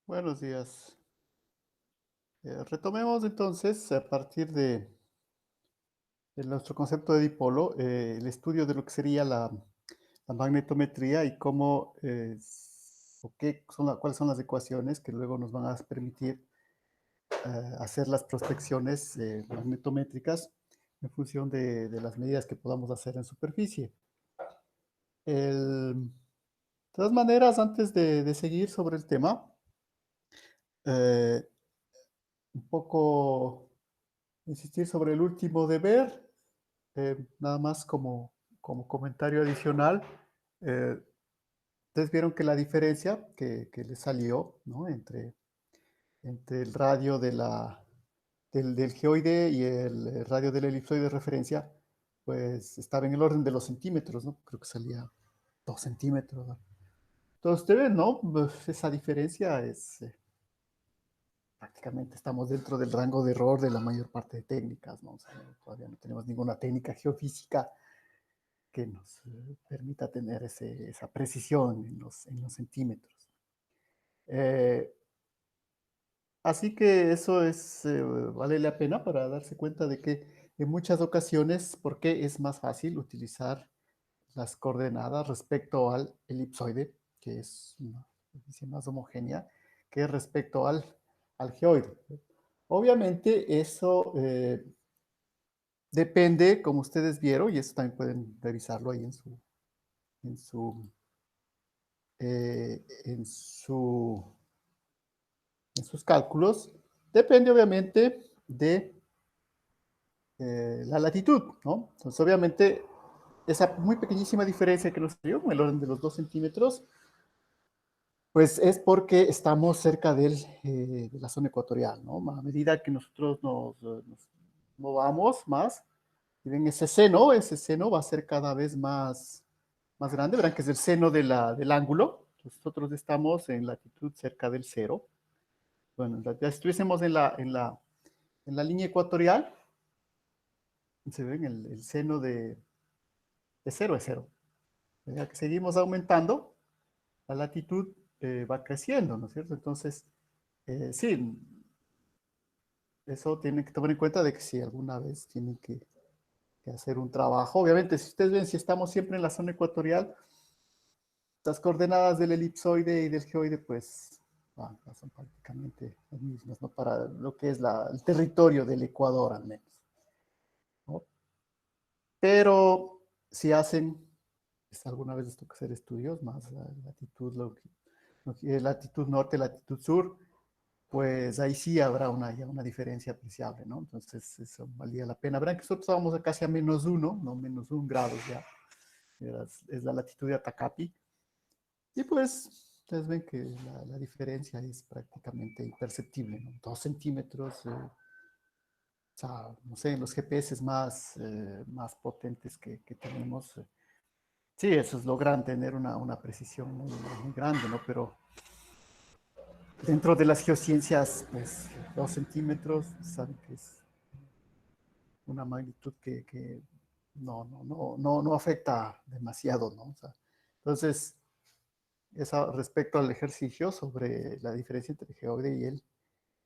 Buenos días. Retomemos entonces, a partir de nuestro concepto de dipolo, el estudio de lo que sería la magnetometría y cómo, o qué son cuáles son las ecuaciones que luego nos van a permitir hacer las prospecciones magnetométricas en función de las medidas que podamos hacer en superficie. De todas maneras, antes de seguir sobre el tema, eh, un poco insistir sobre el último deber. Nada más como comentario adicional, eh, ustedes vieron que la diferencia que le salió, ¿no? Entre el radio del geoide y el radio del elipsoide de referencia, pues estaba en el orden de los centímetros, ¿no? Creo que salía 2 centímetros, ¿no? Entonces, ustedes, ¿no? Pues, esa diferencia es, prácticamente estamos dentro del rango de error de la mayor parte de técnicas, ¿no? O sea, todavía no tenemos ninguna técnica geofísica que nos permita tener esa precisión en los centímetros. Eh, Así que eso vale la pena para darse cuenta de que en muchas ocasiones, ¿por qué es más fácil utilizar las coordenadas respecto al elipsoide, que es una superficie más homogénea, que respecto al geoide? Obviamente eso depende, como ustedes vieron, y eso también pueden revisarlo ahí en su eh, en, su, en sus cálculos, depende obviamente de la latitud, ¿no? Entonces, obviamente, esa muy pequeñísima diferencia que nos dio, en el orden de los 2 centímetros, pues es porque estamos cerca de la zona ecuatorial, ¿no? A medida que nosotros nos movamos más, y ven ese seno va a ser cada vez más grande, verán que es el seno del ángulo. Nosotros estamos en latitud cerca del cero. Bueno, en realidad, si estuviésemos en la línea ecuatorial, se ven el seno de cero es cero. Ya que seguimos aumentando, la latitud va creciendo, ¿no es cierto? Entonces, sí, eso tienen que tomar en cuenta de que si alguna vez tienen que hacer un trabajo, obviamente, si ustedes ven, si estamos siempre en la zona ecuatorial, las coordenadas del elipsoide y del geoide, pues, son prácticamente las mismas, ¿no? Para lo que es el territorio del Ecuador, al menos, ¿no? Pero si hacen, alguna vez les toca hacer estudios más latitud, latitud norte, latitud sur, pues ahí sí habrá ya una diferencia apreciable, ¿no? Entonces eso valía la pena. Verán que nosotros estábamos casi a -1, no, -1 grados ya, es la latitud de Atacapi, y pues ustedes ven que la diferencia es prácticamente imperceptible, ¿no? 2 centímetros, o sea, no sé, en los GPS más potentes que tenemos, sí, esos logran tener una precisión muy grande, ¿no? Pero dentro de las geociencias, pues 2 centímetros, saben que es una magnitud que no afecta demasiado, ¿no? O sea, entonces, eso respecto al ejercicio sobre la diferencia entre el geoide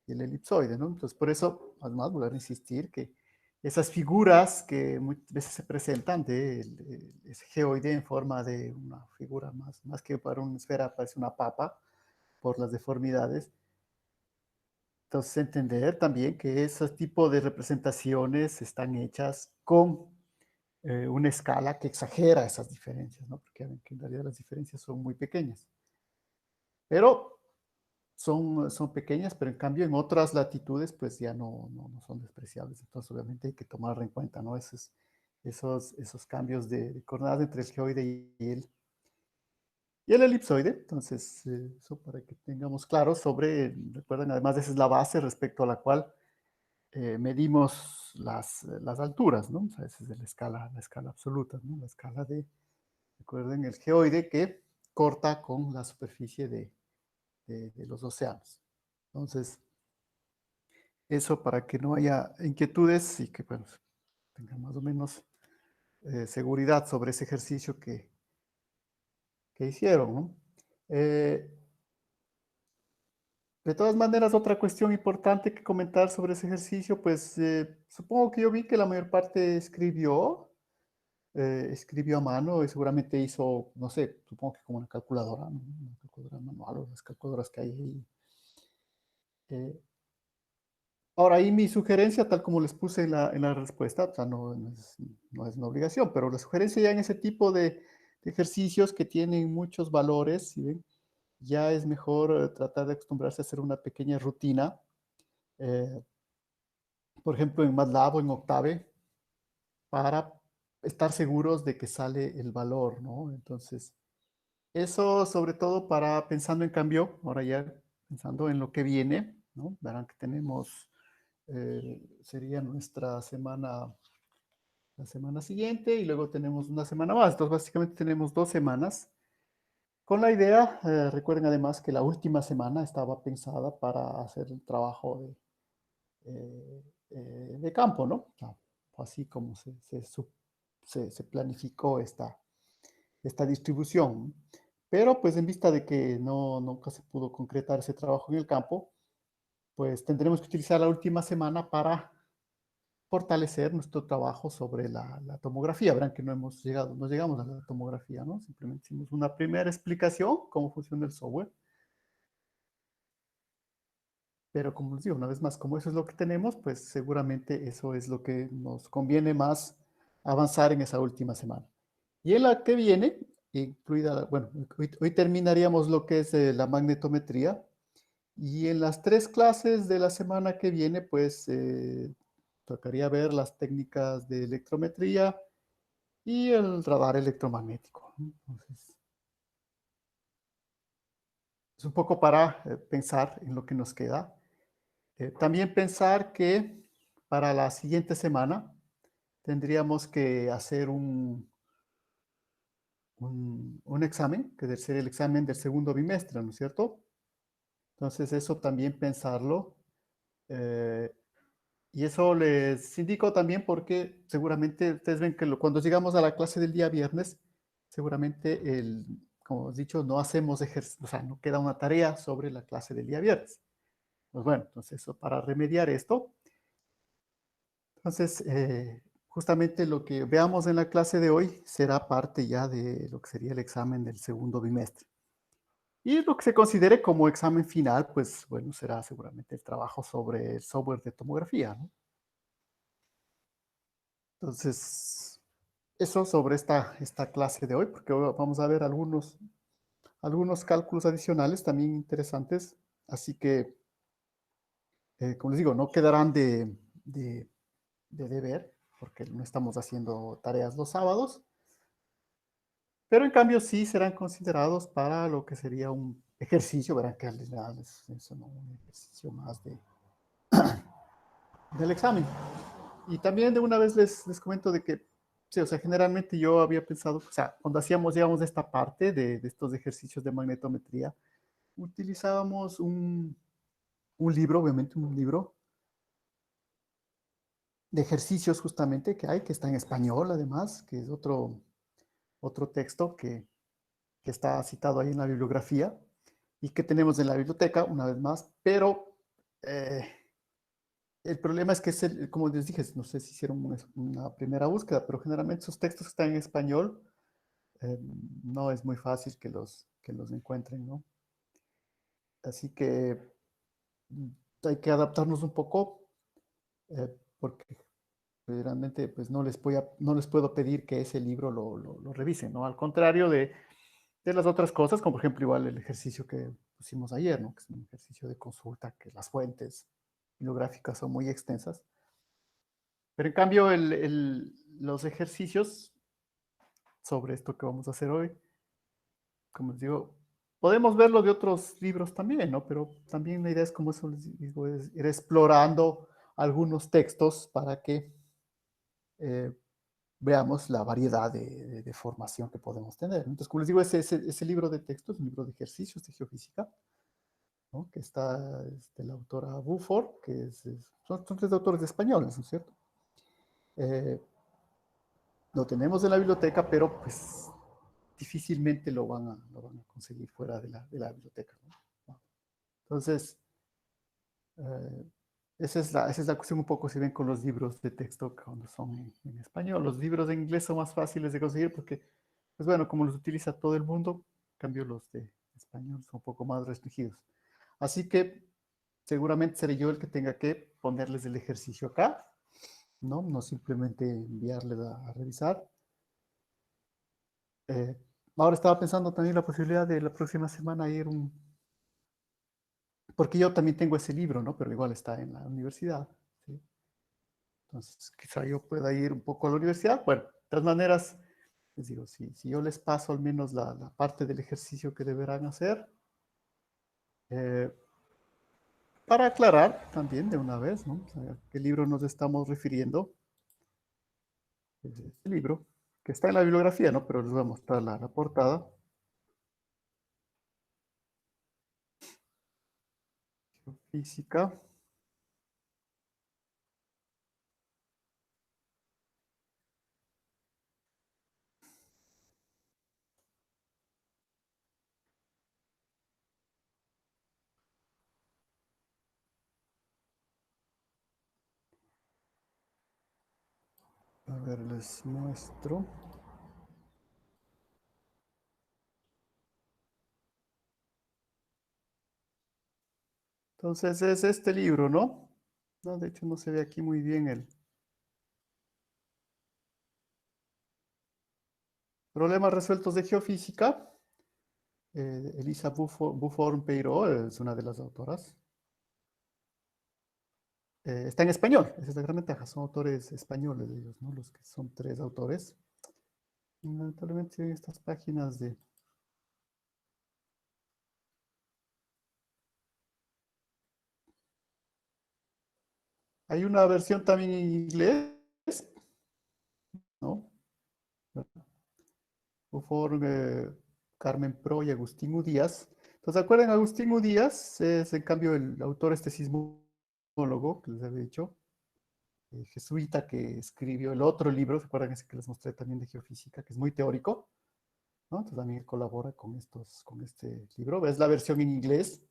y el elipsoide, ¿no? Entonces, por eso, además, volver a insistir que esas figuras que muchas veces se presentan de ese geoide en forma de una figura más que para una esfera, parece una papa, por las deformidades. Entonces, entender también que ese tipo de representaciones están hechas con una escala que exagera esas diferencias, ¿no? Porque en realidad las diferencias son muy pequeñas. Pero son pequeñas, pero en cambio en otras latitudes pues ya no son despreciables. Entonces obviamente hay que tomar en cuenta, ¿no? Esos cambios de coordenadas entre el geoide y el elipsoide. Entonces, eso para que tengamos claro recuerden, además esa es la base respecto a la cual medimos las alturas, ¿no? O sea, esa es la escala absoluta, ¿no? Recuerden, el geoide que corta con la superficie de los océanos. Entonces, eso para que no haya inquietudes y que, bueno, tengan más o menos seguridad sobre ese ejercicio que hicieron, ¿no? Eh, De todas maneras, otra cuestión importante que comentar sobre ese ejercicio, pues supongo que yo vi que la mayor parte escribió a mano y seguramente hizo, no sé, supongo que como una calculadora, ¿no? Una calculadora manual o las calculadoras que hay ahí. Eh, Ahora, ahí mi sugerencia, tal como les puse en la respuesta, o sea, no es una obligación, pero la sugerencia ya en ese tipo de ejercicios que tienen muchos valores, ¿sí ven? Ya es mejor tratar de acostumbrarse a hacer una pequeña rutina. eh, por ejemplo, en MATLAB o en Octave, para estar seguros de que sale el valor, ¿no? Entonces, eso sobre todo para pensando en cambio, ahora ya pensando en lo que viene, ¿no? Verán que tenemos, sería nuestra semana, la semana siguiente y luego tenemos una semana más. Entonces, básicamente tenemos 2 semanas. Con la idea, recuerden además que la última semana estaba pensada para hacer el trabajo de campo, ¿no? O sea, así como se planificó esta distribución. Pero pues en vista de que nunca se pudo concretar ese trabajo en el campo, pues tendremos que utilizar la última semana para fortalecer nuestro trabajo sobre la tomografía. Verán que no llegamos a la tomografía, ¿no? Simplemente hicimos una primera explicación, cómo funciona el software. Pero como les digo, una vez más, como eso es lo que tenemos, pues seguramente eso es lo que nos conviene más avanzar en esa última semana. Y en la que viene, incluida, bueno, hoy terminaríamos lo que es la magnetometría. Y en las 3 clases de la semana que viene, pues tocaría ver las técnicas de electrometría y el radar electromagnético, ¿no? Entonces, es un poco para pensar en lo que nos queda. También pensar que para la siguiente semana tendríamos que hacer un examen, que debe ser el examen del segundo bimestre, ¿no es cierto? Entonces, eso también pensarlo. eh, y eso les indico también porque seguramente ustedes ven que cuando llegamos a la clase del día viernes, seguramente, como os he dicho, no hacemos ejercicio, o sea, no queda una tarea sobre la clase del día viernes. Pues bueno, entonces eso para remediar esto. Entonces, justamente lo que veamos en la clase de hoy será parte ya de lo que sería el examen del segundo bimestre. Y lo que se considere como examen final, pues bueno, será seguramente el trabajo sobre el software de tomografía, ¿no? Entonces, eso sobre esta clase de hoy, porque hoy vamos a ver algunos cálculos adicionales también interesantes. Así que, como les digo, no quedarán de deber, porque no estamos haciendo tareas los sábados, pero en cambio sí serán considerados para lo que sería un ejercicio, verán que es un ejercicio más del examen. Y también de una vez les comento de que, sí, o sea, generalmente yo había pensado, o sea, cuando hacíamos, digamos, esta parte de estos ejercicios de magnetometría, utilizábamos un libro, obviamente un libro de ejercicios justamente que hay, que está en español además, que es otro texto que está citado ahí en la bibliografía y que tenemos en la biblioteca, una vez más, pero eh, el problema es que, como les dije, no sé si hicieron una primera búsqueda, pero generalmente esos textos que están en español eh, no es muy fácil que los encuentren, ¿no? Así que hay que adaptarnos un poco, porque realmente pues no les puedo pedir que ese libro lo revisen, ¿no? Al contrario de las otras cosas, como por ejemplo igual el ejercicio que pusimos ayer, ¿no? Que es un ejercicio de consulta, que las fuentes bibliográficas son muy extensas. Pero en cambio, los ejercicios sobre esto que vamos a hacer hoy, como les digo, podemos verlo de otros libros también, ¿no? Pero también la idea es, como eso les digo, es ir explorando algunos textos para que eh, veamos la variedad de formación que podemos tener. Entonces, como les digo, ese libro de textos es un libro de ejercicios de geofísica, ¿no? Que está la autora Buford, son 3 autores españoles, ¿no es cierto? Eh, lo tenemos en la biblioteca, pero pues difícilmente lo van a conseguir fuera de la biblioteca, ¿no? Entonces, Esa es la cuestión un poco, si ven, con los libros de texto cuando son en español. Los libros de inglés son más fáciles de conseguir porque, pues bueno, como los utiliza todo el mundo, en cambio los de español son un poco más restringidos. Así que seguramente seré yo el que tenga que ponerles el ejercicio acá, ¿no? No simplemente enviarles a revisar. Eh, Ahora estaba pensando también la posibilidad de la próxima semana ir porque yo también tengo ese libro, ¿no? Pero igual está en la universidad, ¿sí? Entonces, quizá yo pueda ir un poco a la universidad. Bueno, de todas maneras, les digo, si yo les paso al menos la parte del ejercicio que deberán hacer, eh, para aclarar también de una vez, ¿no? O sea, ¿a qué libro nos estamos refiriendo? Es este libro, que está en la bibliografía, ¿no? Pero les voy a mostrar la portada. Física. A ver, les muestro. Entonces es este libro, ¿no? No, de hecho no se ve aquí muy bien el Problemas resueltos de geofísica. Elisa Buffon Peiró es una de las autoras. Está en español, esa es la gran ventaja. Son autores españoles ellos, ¿no? Los que son tres autores. Lamentablemente estas páginas de... Hay una versión también en inglés, ¿no? Buffon, Carmen Pro y Agustín Udías. Entonces, ¿acuerdan? Agustín Udías es, en cambio, el autor este sismólogo que les había dicho, jesuita que escribió el otro libro, ¿se acuerdan ese que les mostré también de geofísica, que es muy teórico? ¿No? Entonces también colabora con este libro. Es la versión en inglés.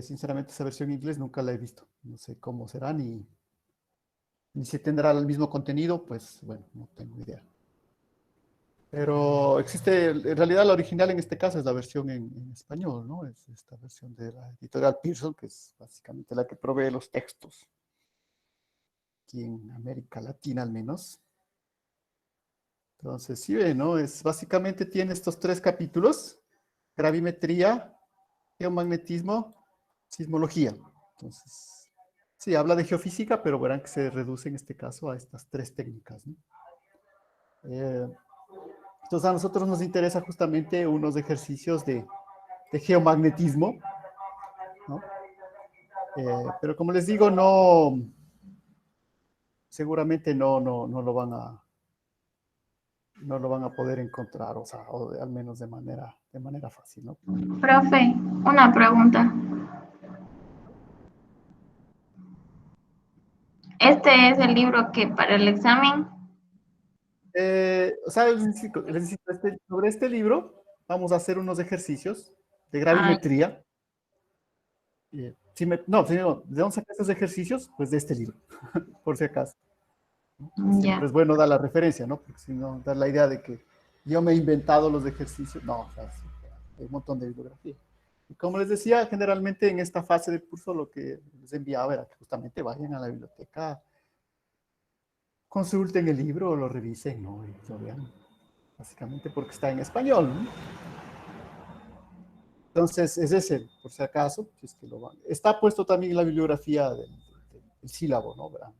Sinceramente, esa versión en inglés nunca la he visto. No sé cómo será, ni si tendrá el mismo contenido, pues bueno, no tengo idea. Pero existe, en realidad la original en este caso es la versión en español, ¿no? Es esta versión de la editorial Pearson, que es básicamente la que provee los textos, aquí en América Latina al menos. Entonces, sí ve, ¿no? Es, básicamente tiene estos tres capítulos: gravimetría, geomagnetismo, sismología. Entonces, sí, habla de geofísica, pero verán que se reduce en este caso a estas tres técnicas, ¿no? Eh, entonces, a nosotros nos interesa justamente unos ejercicios de geomagnetismo, ¿no? Pero como les digo, no, seguramente no lo van a poder encontrar, o sea, al menos de manera fácil, ¿no? Profe, una pregunta. ¿Este es el libro que para el examen? O sea, les insisto, sobre este libro vamos a hacer unos ejercicios de Ay, gravimetría. ¿De dónde sacar estos ejercicios? Pues de este libro, por si acaso. ya. Siempre es bueno dar la referencia, ¿no? Porque si no, dar la idea de que yo me he inventado los ejercicios. No, o sea, sí, hay un montón de bibliografía. Y como les decía, generalmente en esta fase del curso lo que les enviaba era que justamente vayan a la biblioteca, consulten el libro, lo revisen, ¿no? Y lo vean, básicamente porque está en español, ¿no? Entonces, es ese, por si acaso, si es que lo van. Está puesto también en la bibliografía del sílabo, ¿no? ¿Verdad?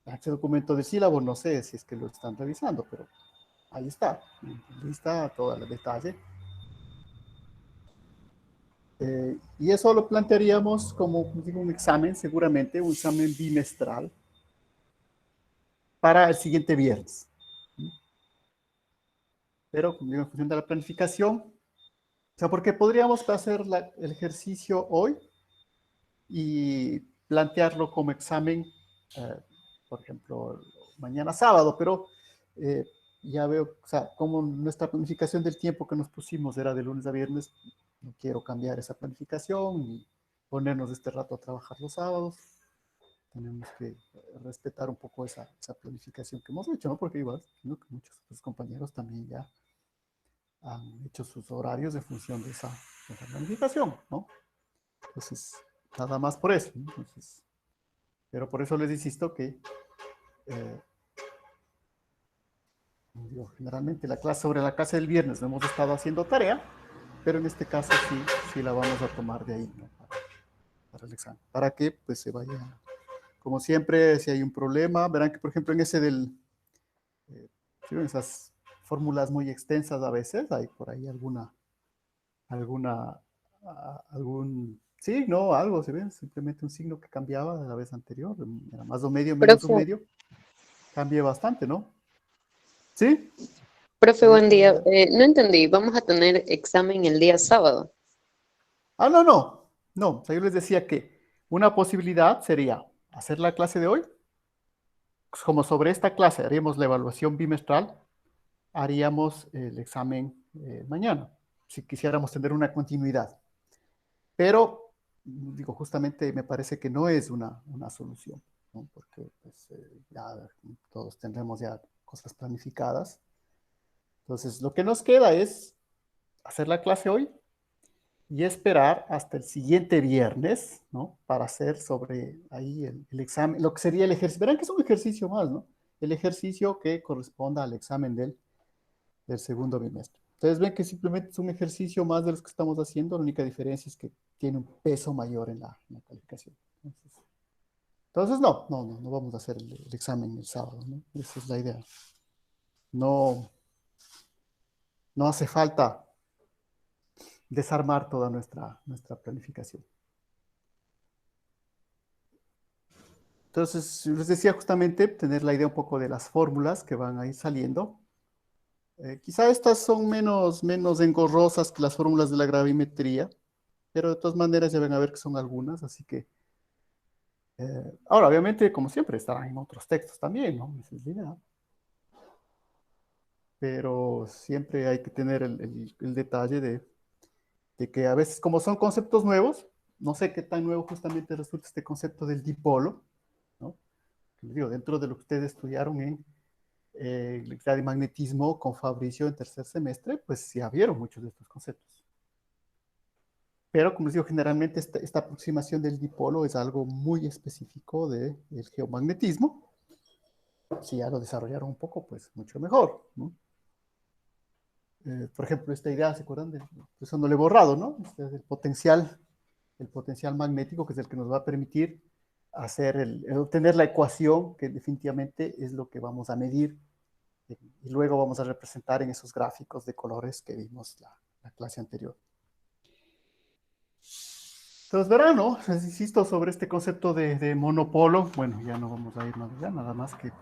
Este documento del sílabo, no sé si es que lo están revisando, pero ahí está, lista todo el detalle. Y eso lo plantearíamos como digo, un examen, seguramente, un examen bimestral para el siguiente viernes. Pero, como digo, en función de la planificación, o sea, porque podríamos hacer el ejercicio hoy y plantearlo como examen, eh, por ejemplo, mañana sábado, pero ya veo, o sea, como nuestra planificación del tiempo que nos pusimos era de lunes a viernes, no quiero cambiar esa planificación y ponernos este rato a trabajar los sábados. Tenemos que respetar un poco esa planificación que hemos hecho, ¿no? Porque igual, ¿no? Que muchos otros compañeros también ya han hecho sus horarios en función de esa planificación, ¿no? Entonces, nada más por eso, ¿no? Entonces, pero por eso les insisto que eh, digo, generalmente la clase sobre la clase del viernes no hemos estado haciendo tarea, pero en este caso sí, sí la vamos a tomar de ahí, ¿no? Para el examen, para que pues se vaya, como siempre, si hay un problema, verán que por ejemplo en ese eh, esas fórmulas muy extensas a veces, hay por ahí algún signo, algo, ¿se ven? Simplemente un signo que cambiaba de la vez anterior, era más o medio, menos un Profe, medio, cambia bastante, ¿no? ¿Sí? profe, Ahí buen está la día. idea. No entendí, ¿vamos a tener examen el día sábado? Ah, no, no, no. O sea, yo les decía que una posibilidad sería hacer la clase de hoy, pues, como sobre esta clase haríamos la evaluación bimestral, haríamos el examen mañana, si quisiéramos tener una continuidad. Pero, digo, justamente me parece que no es una solución, ¿no? Porque pues, ya todos tendremos ya cosas planificadas. Entonces, lo que nos queda es hacer la clase hoy y esperar hasta el siguiente viernes, ¿no? Para hacer sobre ahí el examen, lo que sería el ejercicio. Verán que es un ejercicio más, ¿no? El ejercicio que corresponda al examen del segundo bimestre. Ustedes ven que simplemente es un ejercicio más de los que estamos haciendo, la única diferencia es que tiene un peso mayor en la calificación. Entonces no vamos a hacer el examen el sábado, ¿no? Esa es la idea. No, no hace falta desarmar toda nuestra planificación. Entonces, les decía justamente tener la idea un poco de las fórmulas que van a ir saliendo. Quizá estas son menos engorrosas que las fórmulas de la gravimetría, pero de todas maneras ya van a ver que son algunas, así que ahora, obviamente, como siempre, estarán en otros textos también, ¿no? Esa es la idea. Pero siempre hay que tener el detalle de que a veces, como son conceptos nuevos, no sé qué tan nuevo justamente resulta este concepto del dipolo, ¿no? Digo, dentro de lo que ustedes estudiaron en de magnetismo con Fabricio en tercer semestre, pues ya vieron muchos de estos conceptos. Pero, como les digo, generalmente esta aproximación del dipolo es algo muy específico del geomagnetismo. Si ya lo desarrollaron un poco, pues mucho mejor, ¿no? Por ejemplo, esta idea, ¿se acuerdan? Eso no lo he borrado, ¿no? Este es el potencial magnético, que es el que nos va a permitir obtener la ecuación, que definitivamente es lo que vamos a medir y luego vamos a representar en esos gráficos de colores que vimos la clase anterior. Entonces verán, ¿no? Les insisto sobre este concepto de monopolo. Bueno, ya no vamos a ir más allá, nada más que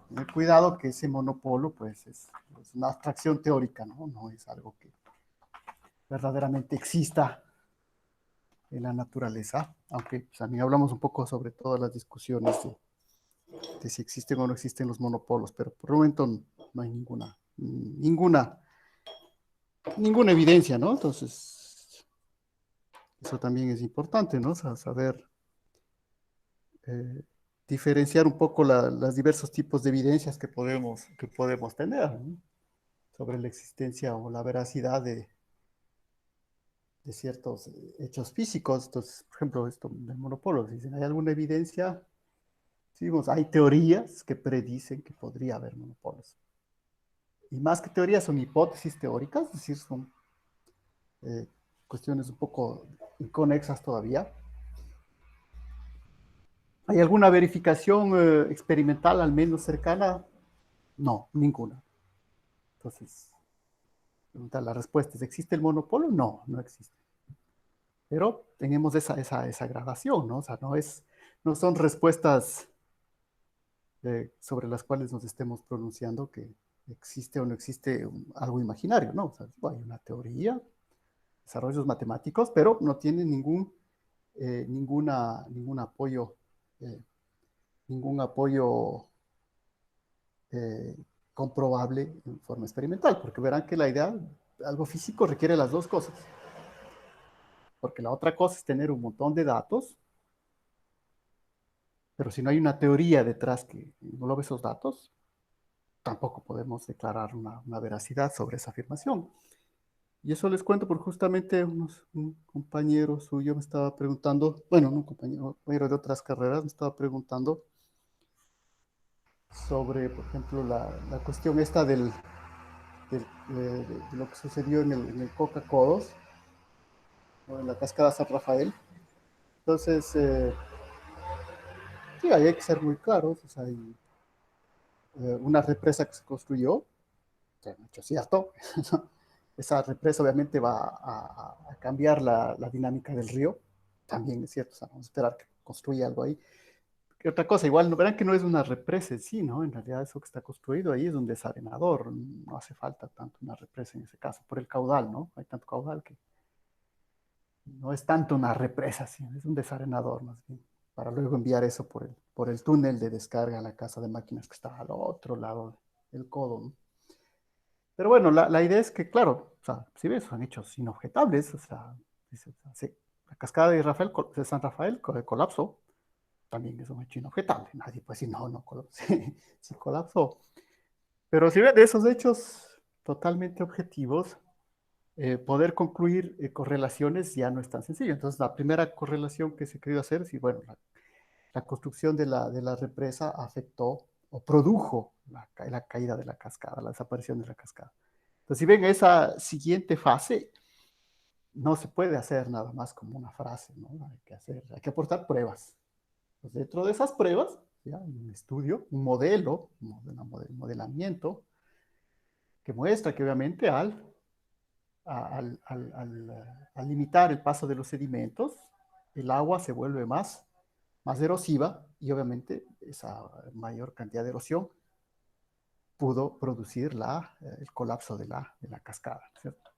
tener cuidado que ese monopolo pues es una abstracción teórica, ¿no? No es algo que verdaderamente exista en la naturaleza, aunque pues, también hablamos un poco sobre todas las discusiones de si existen o no existen los monopolos, pero por el momento no hay ninguna evidencia, ¿no? Entonces, eso también es importante, ¿no? Saber eh, diferenciar un poco los diversos tipos de evidencias que podemos tener, ¿no? Sobre la existencia o la veracidad de ciertos hechos físicos. Entonces, por ejemplo, esto del monopolo, dicen, ¿hay alguna evidencia? Sí, hay teorías que predicen que podría haber monopolios. Y más que teorías, son hipótesis teóricas, es decir, son eh, cuestiones un poco inconexas todavía. ¿Hay alguna verificación experimental al menos cercana? No, ninguna. Entonces, la respuesta es, ¿existe el monopolio? No, no existe. Pero tenemos esa gradación, ¿no? O sea, no son respuestas sobre las cuales nos estemos pronunciando que existe o no existe algo imaginario, ¿no? O sea, hay una teoría, desarrollos matemáticos, pero no tiene ningún apoyo, eh, ningún apoyo eh, comprobable en forma experimental, porque verán que la idea, algo físico requiere las dos cosas. porque la otra cosa es tener un montón de datos, pero si no hay una teoría detrás que englobe esos datos, tampoco podemos declarar una veracidad sobre esa afirmación. Y eso les cuento porque justamente un compañero suyo me estaba preguntando, bueno, no un compañero de otras carreras me estaba preguntando sobre, por ejemplo, la cuestión esta de lo que sucedió en el Coca-Codos, o en la cascada San Rafael. Entonces, sí, ahí hay que ser muy claros. O sea, hay una represa que se construyó, que de hecho es cierto, esa represa obviamente va a cambiar la dinámica del río, también es cierto, o sea, vamos a esperar que construya algo ahí. ¿Qué otra cosa? Igual, no verán que no es una represa en sí, ¿no? En realidad eso que está construido ahí es un desarenador, no hace falta tanto una represa en ese caso, por el caudal, ¿no? Hay tanto caudal que no es tanto una represa, sino es un desarenador más bien, para luego enviar eso por el túnel de descarga a la casa de máquinas que está al otro lado del codo, ¿no? Pero bueno, la idea es que, claro, o sea, si ves, son hechos inobjetables, o sea, sí, la cascada de San Rafael con el colapso también es un hecho inobjetable. Nadie puede decir, no, sí, sí colapsó. Pero si ven de esos hechos totalmente objetivos, poder concluir correlaciones ya no es tan sencillo. Entonces, la primera correlación que se ha querido hacer es, bueno, la construcción de la represa afectó o produjo la caída de la cascada, la desaparición de la cascada. Entonces, si ven esa siguiente fase, no se puede hacer nada más como una frase, ¿no? Hay que aportar pruebas. Pues dentro de esas pruebas, ya, hay un estudio, un modelo, un modelamiento, que muestra que obviamente al limitar el paso de los sedimentos, el agua se vuelve más erosiva y obviamente esa mayor cantidad de erosión pudo producir el colapso de la cascada, ¿cierto?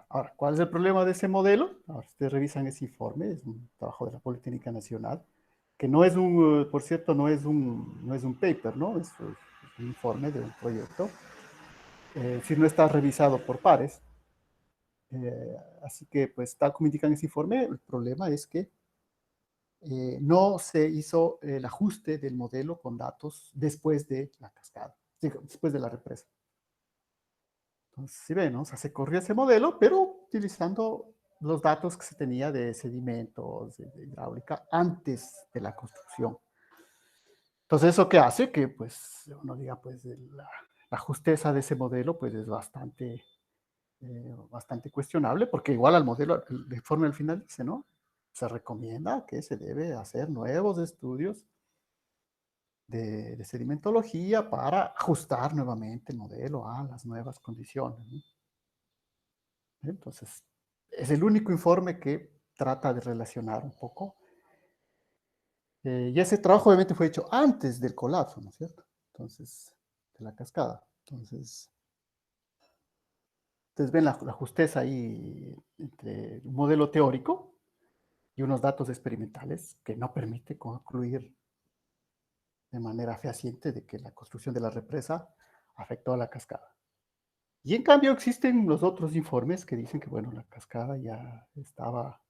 Ahora, ¿cuál es el problema de ese modelo? Ahora, ustedes revisan ese informe, es un trabajo de la Politécnica Nacional, que no es por cierto, no es un paper, ¿no? Es un informe de un proyecto. Si no está revisado por pares. Así que, pues, tal como indican ese informe, el problema es que no se hizo el ajuste del modelo con datos después de la cascada, después de la represa. Entonces, si ven, ¿no? O sea, se corrió ese modelo, pero utilizando los datos que se tenía de sedimentos, de hidráulica, antes de la construcción. Entonces, ¿eso qué hace? Que, pues, uno diga, pues, la justeza de ese modelo, pues, es bastante cuestionable, porque igual al modelo, el informe al final dice, ¿no? Se recomienda que se debe hacer nuevos estudios de sedimentología para ajustar nuevamente el modelo a las nuevas condiciones, ¿no? Entonces, es el único informe que trata de relacionar un poco. Y ese trabajo obviamente fue hecho antes del colapso, ¿no es cierto? Entonces, de la cascada. Entonces, ustedes ven la justeza ahí entre un modelo teórico y unos datos experimentales que no permite concluir de manera fehaciente de que la construcción de la represa afectó a la cascada. Y en cambio existen los otros informes que dicen que, bueno, la cascada ya estaba,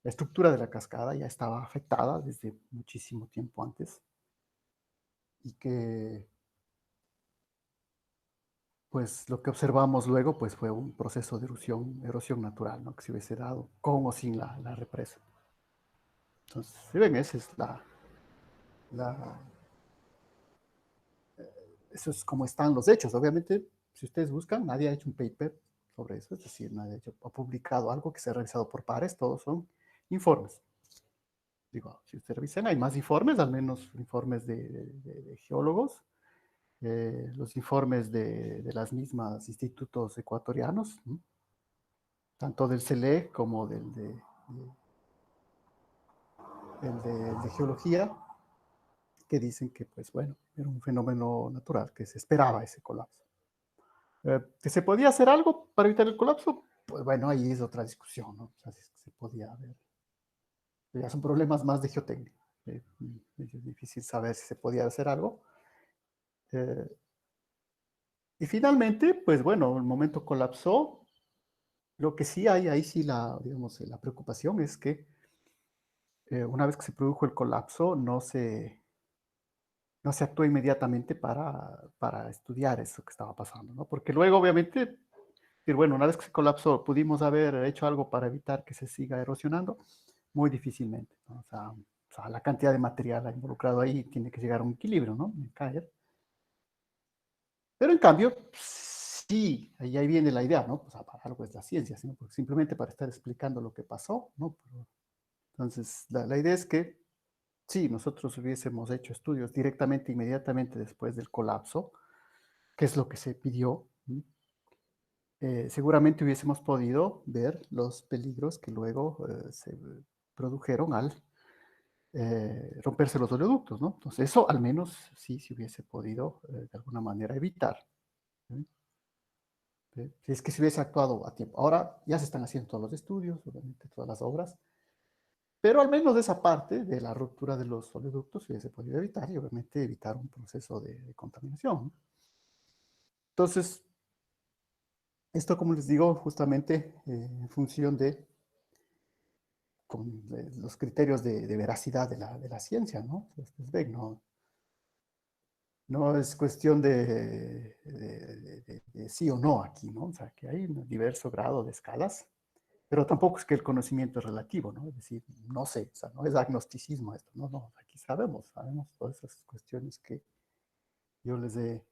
la estructura de la cascada ya estaba afectada desde muchísimo tiempo antes y que, pues, lo que observamos luego, pues, fue un proceso de erosión natural, ¿no? Que se hubiese dado con o sin la represa. Entonces, si ven, esa es la, eso es como están los hechos. Obviamente, si ustedes buscan, nadie ha hecho un paper sobre eso, es decir, nadie ha publicado algo que se ha revisado por pares, todos son informes. Digo, si ustedes revisan, hay más informes, al menos informes de geólogos, los informes de las mismas institutos ecuatorianos, ¿no? Tanto del CELE como de geología, que dicen que, pues bueno, era un fenómeno natural, que se esperaba ese colapso. ¿Que se podía hacer algo para evitar el colapso? Pues bueno, ahí es otra discusión, ¿no? O sea, si se podía ver. Ya son problemas más de geotecnia. Es difícil saber si se podía hacer algo. Y finalmente, pues bueno, el momento colapsó Lo que sí hay, ahí sí digamos, la preocupación es que una vez que se produjo el colapso, no se actuó inmediatamente para estudiar eso que estaba pasando, ¿no? Porque luego, obviamente, bueno, una vez que se colapsó, pudimos haber hecho algo para evitar que se siga erosionando, muy difícilmente, ¿no? O sea, la cantidad de material involucrado ahí tiene que llegar a un equilibrio, ¿no? Caer. Pero en cambio, sí, ahí viene la idea, ¿no? Pues para algo es la ciencia, sino porque simplemente para estar explicando lo que pasó, ¿no? Entonces, la idea es que sí, nosotros hubiésemos hecho estudios directamente, inmediatamente después del colapso, que es lo que se pidió, seguramente hubiésemos podido ver los peligros que luego se produjeron al romperse los oleoductos, ¿no? Entonces, eso al menos sí se hubiese podido de alguna manera evitar. ¿Sí? Si es que se hubiese actuado a tiempo. Ahora ya se están haciendo todos los estudios, obviamente todas las obras, pero al menos de esa parte de la ruptura de los oleoductos se hubiese podido evitar y obviamente evitar un proceso de contaminación. Entonces, esto, como les digo, justamente en función de los criterios de veracidad de la ciencia, ¿no? Ustedes ven, no es cuestión de sí o no aquí, ¿no? O sea, que hay un diverso grado de escalas, pero tampoco es que el conocimiento es relativo, ¿no? Es decir, no sé, o sea, no es agnosticismo esto, no, aquí sabemos todas esas cuestiones que yo les he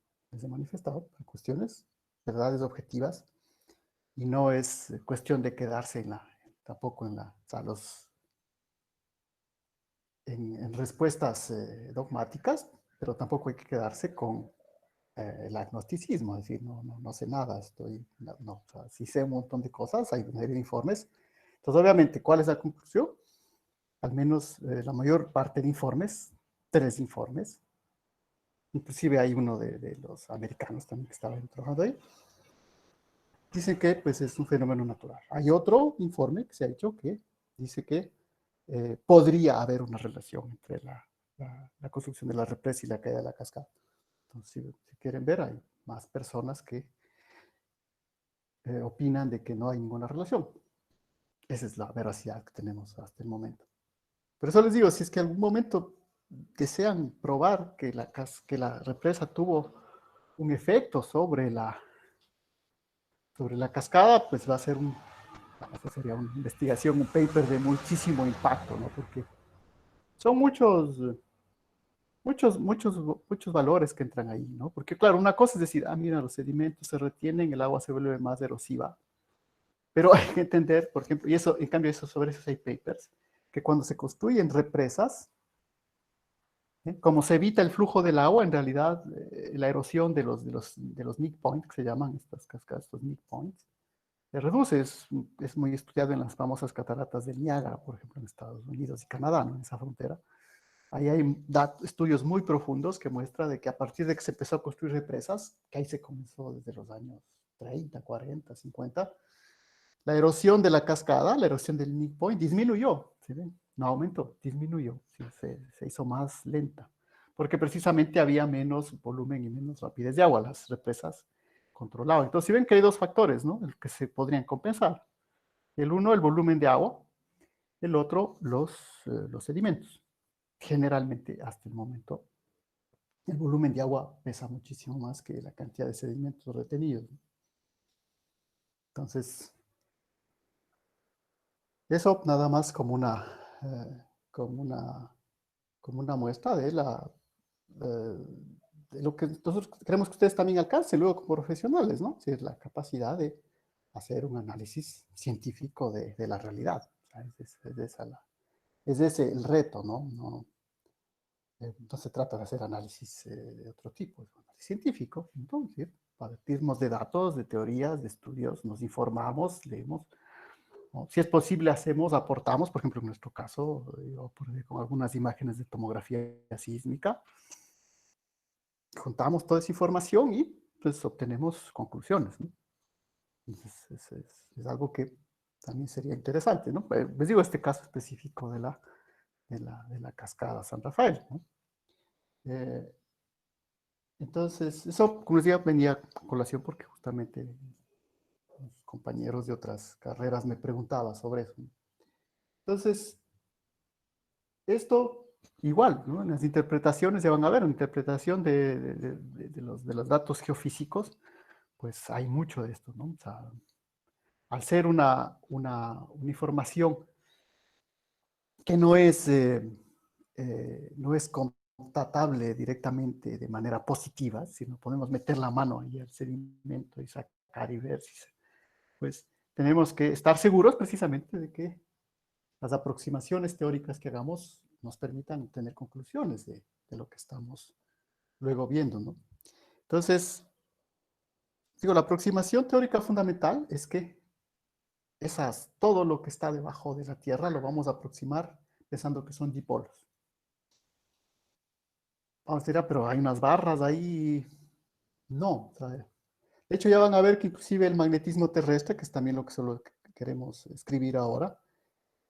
manifestado, cuestiones, verdades objetivas, y no es cuestión de quedarse tampoco o sea, en respuestas dogmáticas, pero tampoco hay que quedarse con el agnosticismo, es decir, no sé nada, o sea, sí sé un montón de cosas, hay una serie de informes. Entonces, obviamente, ¿cuál es la conclusión? Al menos la mayor parte de informes, 3 informes, inclusive hay uno de los americanos también que estaban trabajando ahí, dicen que pues, es un fenómeno natural. Hay otro informe que se ha hecho que dice que podría haber una relación entre la construcción de la represa y la caída de la cascada. Entonces, si quieren ver, hay más personas que opinan de que no hay ninguna relación. Esa es la veracidad que tenemos hasta el momento. Por eso les digo, si es que algún momento desean probar que la represa tuvo un efecto sobre la cascada, pues va a ser esa sería una investigación, un paper de muchísimo impacto, ¿no? Porque son muchos valores que entran ahí, ¿no? Porque claro, una cosa es decir, mira, los sedimentos se retienen, el agua se vuelve más erosiva, pero hay que entender, por ejemplo, y eso, en cambio, sobre eso hay papers, que cuando se construyen represas, como se evita el flujo del agua, en realidad la erosión de los nick points, que se llaman estas cascadas, estos nick points, se reduce. Es muy estudiado en las famosas cataratas del Niágara, por ejemplo, en Estados Unidos y Canadá, ¿no? En esa frontera. Ahí hay estudios muy profundos que muestran de que a partir de que se empezó a construir represas, que ahí se comenzó desde los años 30, 40, 50, la erosión de la cascada, la erosión del nick point, disminuyó, ¿sí ven? No aumentó, disminuyó, ¿sí? Se hizo más lenta, porque precisamente había menos volumen y menos rapidez de agua, las represas controlaban. Entonces, si ven que hay dos factores, ¿no? El que se podrían compensar. El uno, el volumen de agua, el otro, los sedimentos. Generalmente, hasta el momento, el volumen de agua pesa muchísimo más que la cantidad de sedimentos retenidos. Entonces, eso nada más como una, como una muestra de lo que nosotros queremos que ustedes también alcancen luego como profesionales, ¿no? Es decir, la capacidad de hacer un análisis científico de la realidad. O sea, es ese el reto, ¿no? No se trata de hacer análisis de otro tipo, es un análisis científico. Entonces, partimos de datos, de teorías, de estudios, nos informamos, leemos, ¿no? Si es posible, aportamos, por ejemplo, en nuestro caso, con algunas imágenes de tomografía sísmica, juntamos toda esa información y pues obtenemos conclusiones, ¿no? Entonces, es algo que también sería interesante, ¿no? Les digo este caso específico de la cascada San Rafael, ¿no? Eh, entonces, eso, como les decía, venía a colación porque justamente Los compañeros de otras carreras me preguntaban sobre eso. Entonces, esto igual, ¿no? En las interpretaciones ya van a ver, una interpretación de los datos geofísicos, pues hay mucho de esto, ¿no? O sea, al ser una información que no es constatable directamente de manera positiva, sino podemos meter la mano ahí al sedimento y sacar y ver si pues tenemos que estar seguros precisamente de que las aproximaciones teóricas que hagamos nos permitan tener conclusiones de lo que estamos luego viendo, ¿no? Entonces, digo, la aproximación teórica fundamental es que todo lo que está debajo de la Tierra lo vamos a aproximar pensando que son dipolos. Vamos a decir, pero hay unas barras ahí. No. O sea, de hecho, ya van a ver que inclusive el magnetismo terrestre, que es también lo que solo queremos escribir ahora,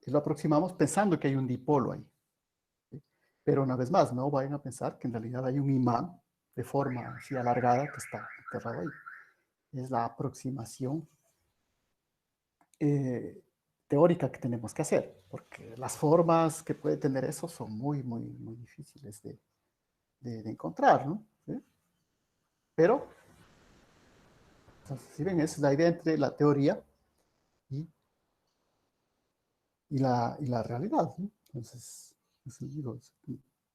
lo aproximamos pensando que hay un dipolo ahí. ¿Sí? Pero una vez más, no vayan a pensar que en realidad hay un imán de forma así alargada que está enterrado ahí. Es la aproximación teórica que tenemos que hacer, porque las formas que puede tener eso son muy, muy, muy difíciles de encontrar, ¿no? ¿Sí? Pero, entonces, si ven, esa es la idea entre la teoría y, la realidad, ¿no? Entonces, digo,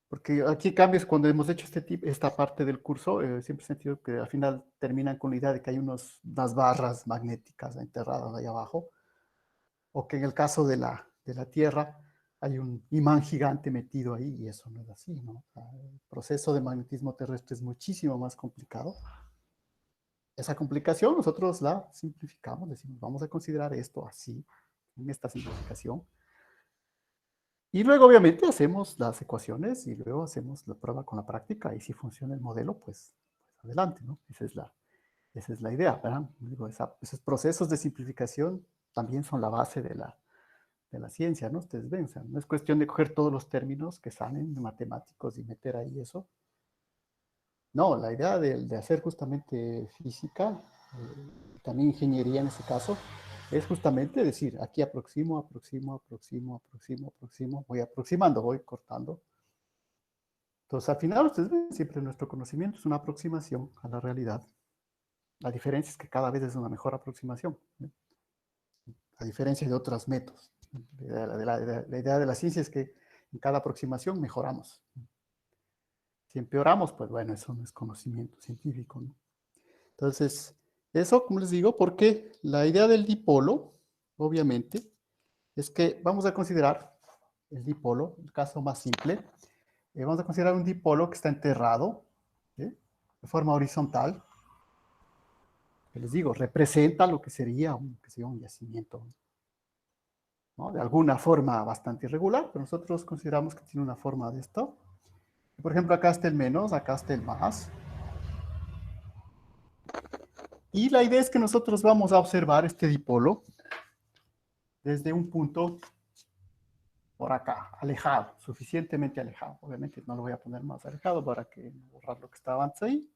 porque aquí cambios cuando hemos hecho esta parte del curso, siempre he sentido que al final terminan con la idea de que hay unas barras magnéticas enterradas ahí abajo, o que en el caso de la Tierra hay un imán gigante metido ahí, y eso no es así, ¿no? El proceso de magnetismo terrestre es muchísimo más complicado. Esa complicación nosotros la simplificamos, decimos, vamos a considerar esto así, en esta simplificación. Y luego, obviamente, hacemos las ecuaciones y luego hacemos la prueba con la práctica, y si funciona el modelo, pues adelante, ¿no? Esa es la idea, ¿verdad? Digo, esos procesos de simplificación también son la base de la ciencia, ¿no? Ustedes ven, o sea, no es cuestión de coger todos los términos que salen de matemáticos y meter ahí eso. No, la idea de hacer justamente física, también ingeniería en ese caso, es justamente decir, aquí aproximo, voy aproximando, voy cortando. Entonces, al final, ustedes ven, siempre nuestro conocimiento es una aproximación a la realidad. La diferencia es que cada vez es una mejor aproximación, ¿no? A diferencia de otros métodos. La idea de la ciencia es que en cada aproximación mejoramos. Si empeoramos, pues bueno, eso no es conocimiento científico, ¿no? Entonces, eso, como les digo, porque la idea del dipolo, obviamente, es que vamos a considerar el dipolo, el caso más simple, vamos a considerar un dipolo que está enterrado, ¿sí?, de forma horizontal, que les digo, representa lo que sería un yacimiento, ¿no? De alguna forma bastante irregular, pero nosotros consideramos que tiene una forma de esto. Por ejemplo, acá está el menos, acá está el más. Y la idea es que nosotros vamos a observar este dipolo desde un punto por acá, alejado, suficientemente alejado. Obviamente no lo voy a poner más alejado para que borrar lo que estaba antes ahí.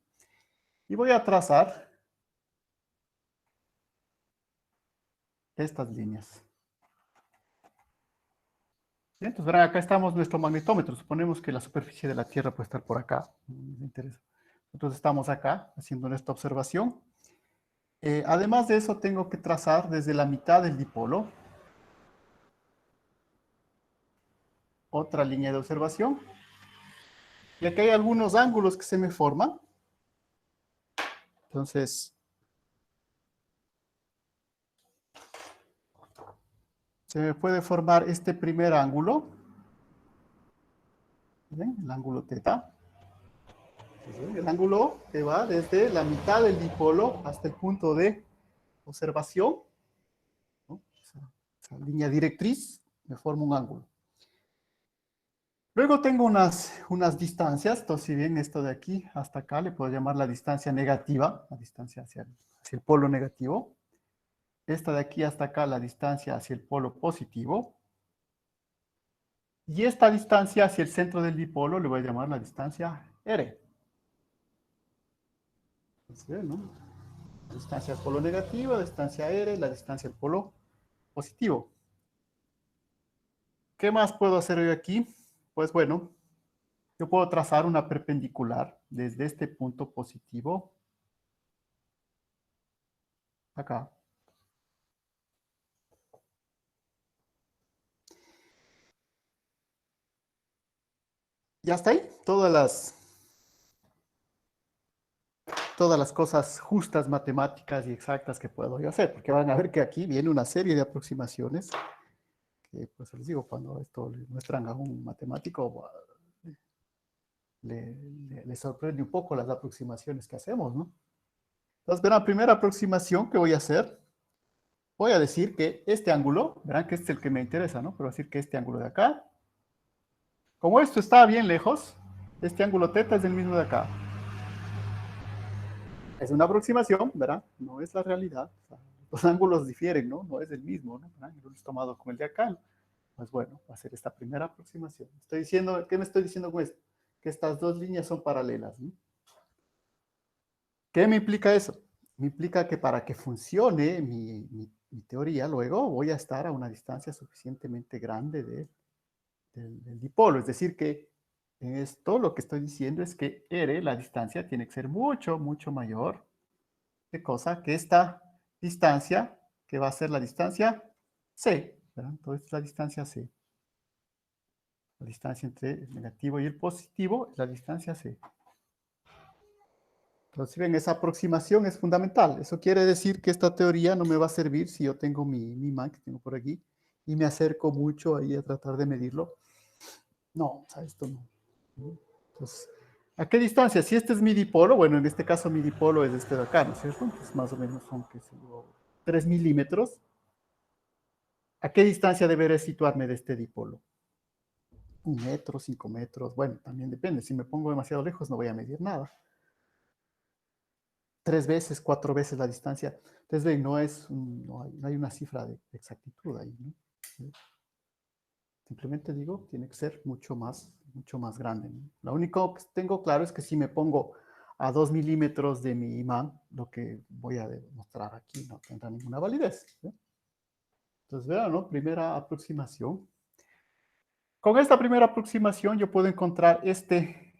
Y voy a trazar estas líneas. Bien, entonces, verán, acá estamos nuestro magnetómetro. Suponemos que la superficie de la Tierra puede estar por acá. No me interesa. Nosotros estamos acá haciendo esta observación. Además de eso, tengo que trazar desde la mitad del dipolo otra línea de observación. Y aquí hay algunos ángulos que se me forman. Entonces, se me puede formar este primer ángulo. ¿Ven? El ángulo teta. El ángulo que va desde la mitad del dipolo hasta el punto de observación, ¿no? Esa línea directriz me forma un ángulo. Luego tengo unas distancias. Entonces, si bien esto de aquí hasta acá le puedo llamar la distancia negativa, la distancia hacia el polo negativo. Esta de aquí hasta acá, la distancia hacia el polo positivo. Y esta distancia hacia el centro del dipolo le voy a llamar la distancia R. ¿Sí, no? La distancia al polo negativo, la distancia R, la distancia al polo positivo. ¿Qué más puedo hacer yo aquí? Pues bueno, yo puedo trazar una perpendicular desde este punto positivo acá. Ya está ahí. Todas las cosas justas, matemáticas y exactas que puedo yo hacer, porque van a ver que aquí viene una serie de aproximaciones que, pues les digo, cuando esto le muestran a un matemático, le sorprende un poco las aproximaciones que hacemos, ¿no? Entonces, verán, la primera aproximación que voy a hacer, voy a decir que este ángulo, verán que este es el que me interesa, ¿no? Pero voy a decir que este ángulo de acá, como esto está bien lejos, este ángulo θ es el mismo de acá. Es una aproximación, ¿verdad? No es la realidad. O sea, los ángulos difieren, ¿no? No es el mismo, ¿no? El ángulo es tomado como el de acá. Pues bueno, va a ser esta primera aproximación. Estoy diciendo, ¿qué me estoy diciendo con esto? Que estas dos líneas son paralelas, ¿no? ¿Qué me implica eso? Me implica que para que funcione mi teoría, luego voy a estar a una distancia suficientemente grande del dipolo. Es decir, que en esto lo que estoy diciendo es que R, la distancia, tiene que ser mucho, mucho mayor. ¿Qué cosa? Que esta distancia, que va a ser la distancia C, ¿verdad? Entonces, la distancia C. La distancia entre el negativo y el positivo es la distancia C. Entonces, si ven, esa aproximación es fundamental. Eso quiere decir que esta teoría no me va a servir si yo tengo mi man que tengo por aquí y me acerco mucho ahí a tratar de medirlo. No, o sea, esto no. Entonces, ¿a qué distancia? Si este es mi dipolo, bueno, en este caso mi dipolo es este de acá, ¿no es cierto? Entonces, más o menos son, qué sé yo, 3 milímetros. ¿A qué distancia deberé situarme de este dipolo? 1 metro, 5 metros, bueno, también depende. Si me pongo demasiado lejos no voy a medir nada. 3 veces, 4 veces la distancia. Entonces, ven, no hay una cifra de exactitud ahí, ¿no? Simplemente digo, tiene que ser mucho más grande, ¿no? Lo único que tengo claro es que si me pongo a 2 milímetros de mi imán, lo que voy a demostrar aquí no tendrá ninguna validez, ¿sí? Entonces, vean, ¿no? Primera aproximación. Con esta primera aproximación yo puedo encontrar este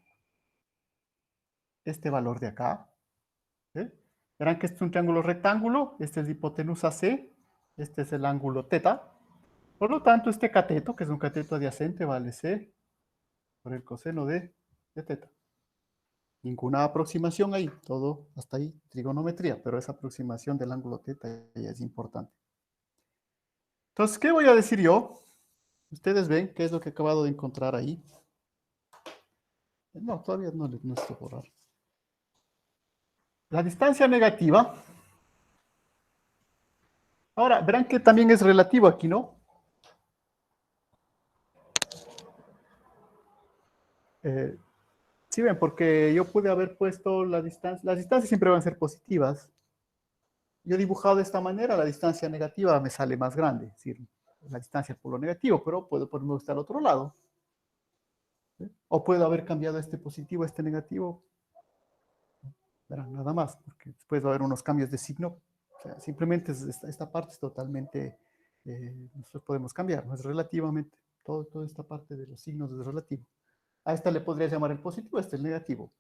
valor de acá. ¿Sí? Verán que este es un triángulo rectángulo, este es la hipotenusa C, este es el ángulo θ. Por lo tanto, este cateto, que es un cateto adyacente, vale C por el coseno de θ. Ninguna aproximación ahí, todo hasta ahí, trigonometría, pero esa aproximación del ángulo θ ya es importante. Entonces, ¿qué voy a decir yo? Ustedes ven qué es lo que he acabado de encontrar ahí. No, todavía no necesito borrar. La distancia negativa. Ahora, verán que también es relativo aquí, ¿no? Sí ven, porque yo pude haber puesto la distancia. Las distancias siempre van a ser positivas. Yo he dibujado de esta manera, la distancia negativa me sale más grande, es decir, la distancia al polo negativo, pero puedo ponerme hasta el otro lado. ¿Sí? O puedo haber cambiado este positivo a este negativo. Verán, nada más, porque después va a haber unos cambios de signo. O sea, simplemente esta parte es totalmente, nosotros podemos cambiar, no es relativamente. Toda esta parte de los signos es relativo. A esta le podría llamar el positivo, a este el negativo.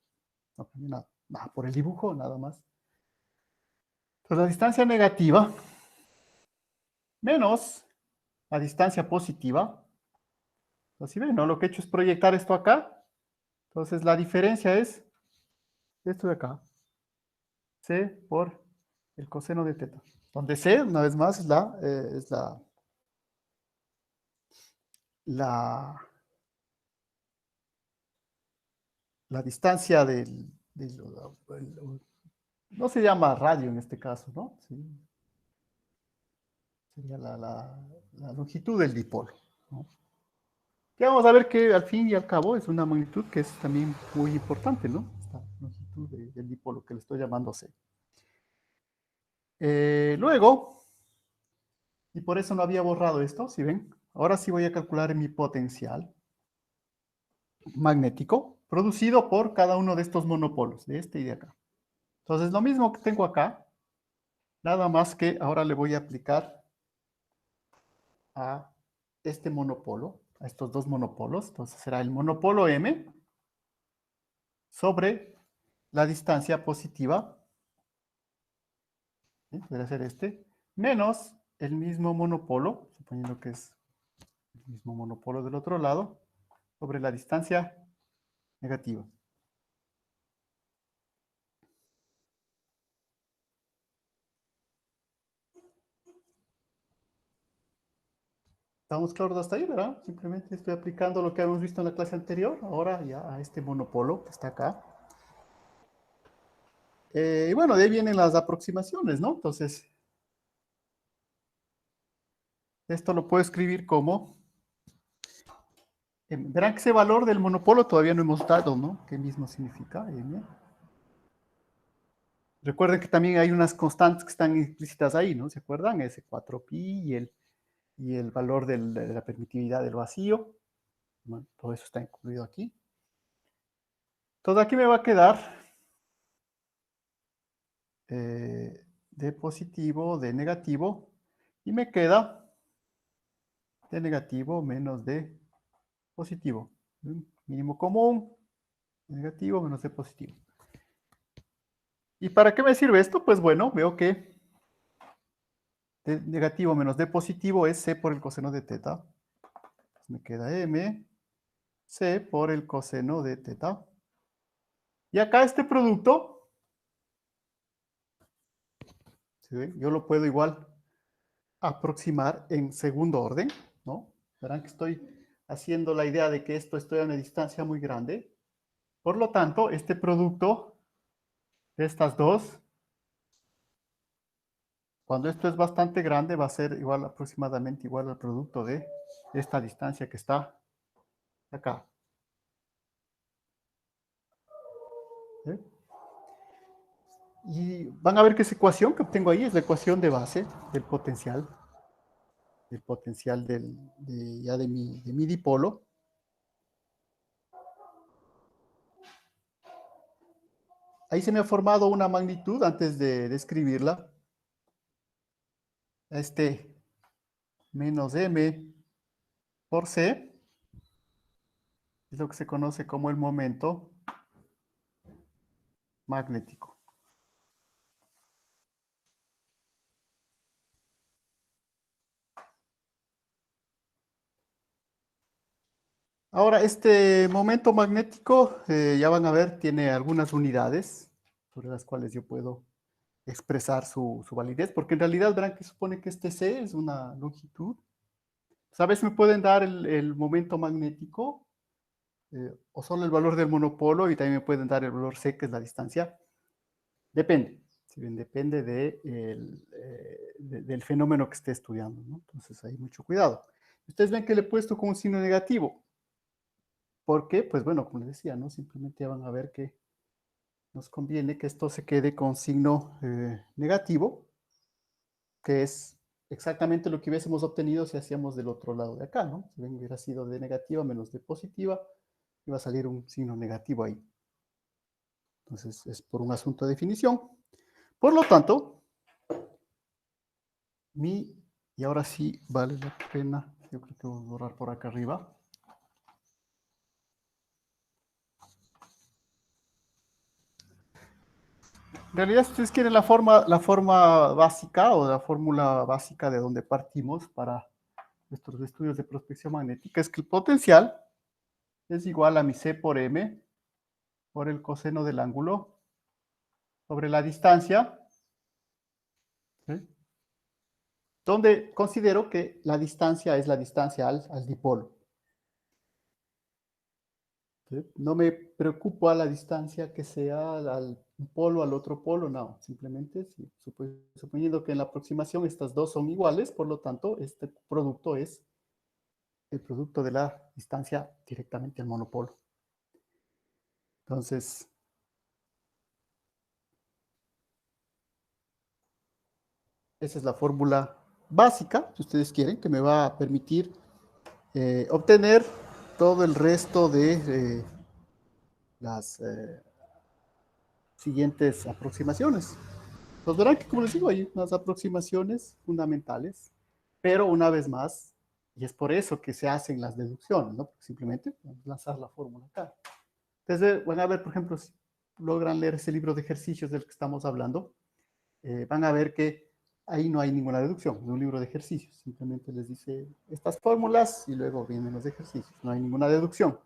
No cambia nada. Nada, por el dibujo, nada más. Entonces la distancia negativa menos la distancia positiva. Así ven, ¿no? Lo que he hecho es proyectar esto acá. Entonces la diferencia es esto de acá. C por el coseno de θ. Donde C, una vez más, es la distancia no se llama radio en este caso, ¿no? Sí. Sería la longitud del dipolo, ¿no? Que vamos a ver que al fin y al cabo es una magnitud que es también muy importante, ¿no? Esta longitud del dipolo que le estoy llamando C. Luego, y por eso no había borrado esto, ¿sí ven? Ahora sí voy a calcular mi potencial magnético producido por cada uno de estos monopolos, de este y de acá. Entonces, lo mismo que tengo acá, Nada más que ahora le voy a aplicar a este monopolo, a estos dos monopolos. Entonces será el monopolo M sobre la distancia positiva, ¿sí? Podría ser este, menos el mismo monopolo, suponiendo que es el mismo monopolo del otro lado, sobre la distancia negativa. ¿Estamos claros hasta ahí, verdad? Simplemente estoy aplicando lo que habíamos visto en la clase anterior, ahora ya a este monopolo que está acá. Y bueno, de ahí vienen las aproximaciones, ¿no? Entonces, esto lo puedo escribir como... verán que ese valor del monopolo todavía no hemos dado, ¿no? ¿Qué mismo significa? M. Recuerden que también hay unas constantes que están implícitas ahí, ¿no? ¿Se acuerdan? Ese 4pi y el valor de la permitividad del vacío. Bueno, todo eso está incluido aquí. Entonces aquí me va a quedar de positivo, de negativo, y me queda de negativo menos de positivo. Mínimo común, negativo menos de positivo. ¿Y para qué me sirve esto? Pues bueno, veo que de negativo menos de positivo es c por el coseno de teta. Me queda m, c por el coseno de teta. Y acá este producto, ¿sí ven? Yo lo puedo igual aproximar en segundo orden, ¿no? Verán que estoy haciendo la idea de que estoy a una distancia muy grande. Por lo tanto, este producto de estas dos, cuando esto es bastante grande, va a ser igual, aproximadamente igual al producto de esta distancia que está acá. ¿Sí? Y van a ver que esa ecuación que obtengo ahí es la ecuación de base del potencial de mi dipolo. Ahí se me ha formado una magnitud antes de escribirla. Este menos m por c es lo que se conoce como el momento magnético. Ahora, este momento magnético, ya van a ver, tiene algunas unidades sobre las cuales yo puedo expresar su validez, porque en realidad verán que supone que este c es una longitud. A veces me pueden dar el momento magnético, o solo el valor del monopolo, y también me pueden dar el valor c, que es la distancia. Depende. Si bien depende del fenómeno que esté estudiando, ¿no? Entonces hay mucho cuidado. Ustedes ven que le he puesto con un signo negativo. ¿Por qué? Pues bueno, como les decía, ¿no? Simplemente van a ver que nos conviene que esto se quede con signo negativo, que es exactamente lo que hubiésemos obtenido si hacíamos del otro lado de acá, ¿no? Si ven, hubiera sido de negativa menos de positiva, iba a salir un signo negativo ahí. Entonces, es por un asunto de definición. Por lo tanto, y ahora sí vale la pena, yo creo que voy a borrar por acá arriba. En realidad, si ustedes quieren la forma básica o la fórmula básica de donde partimos para nuestros estudios de prospección magnética, es que el potencial es igual a mi C por M por el coseno del ángulo sobre la distancia, ¿sí? Donde considero que la distancia es la distancia al dipolo. ¿Sí? No me preocupo a la distancia que sea al polo, al otro polo, no. Simplemente, suponiendo que en la aproximación estas dos son iguales, por lo tanto, este producto es el producto de la distancia directamente al monopolo. Entonces, esa es la fórmula básica, si ustedes quieren, que me va a permitir obtener todo el resto de las siguientes aproximaciones. Pues verán que, como les digo, hay unas aproximaciones fundamentales, pero una vez más, y es por eso que se hacen las deducciones, ¿no? Porque simplemente vamos a lanzar la fórmula acá. Entonces, van a ver, por ejemplo, si logran leer ese libro de ejercicios del que estamos hablando, van a ver que ahí no hay ninguna deducción, es un libro de ejercicios. Simplemente les dice estas fórmulas y luego vienen los ejercicios. No hay ninguna deducción.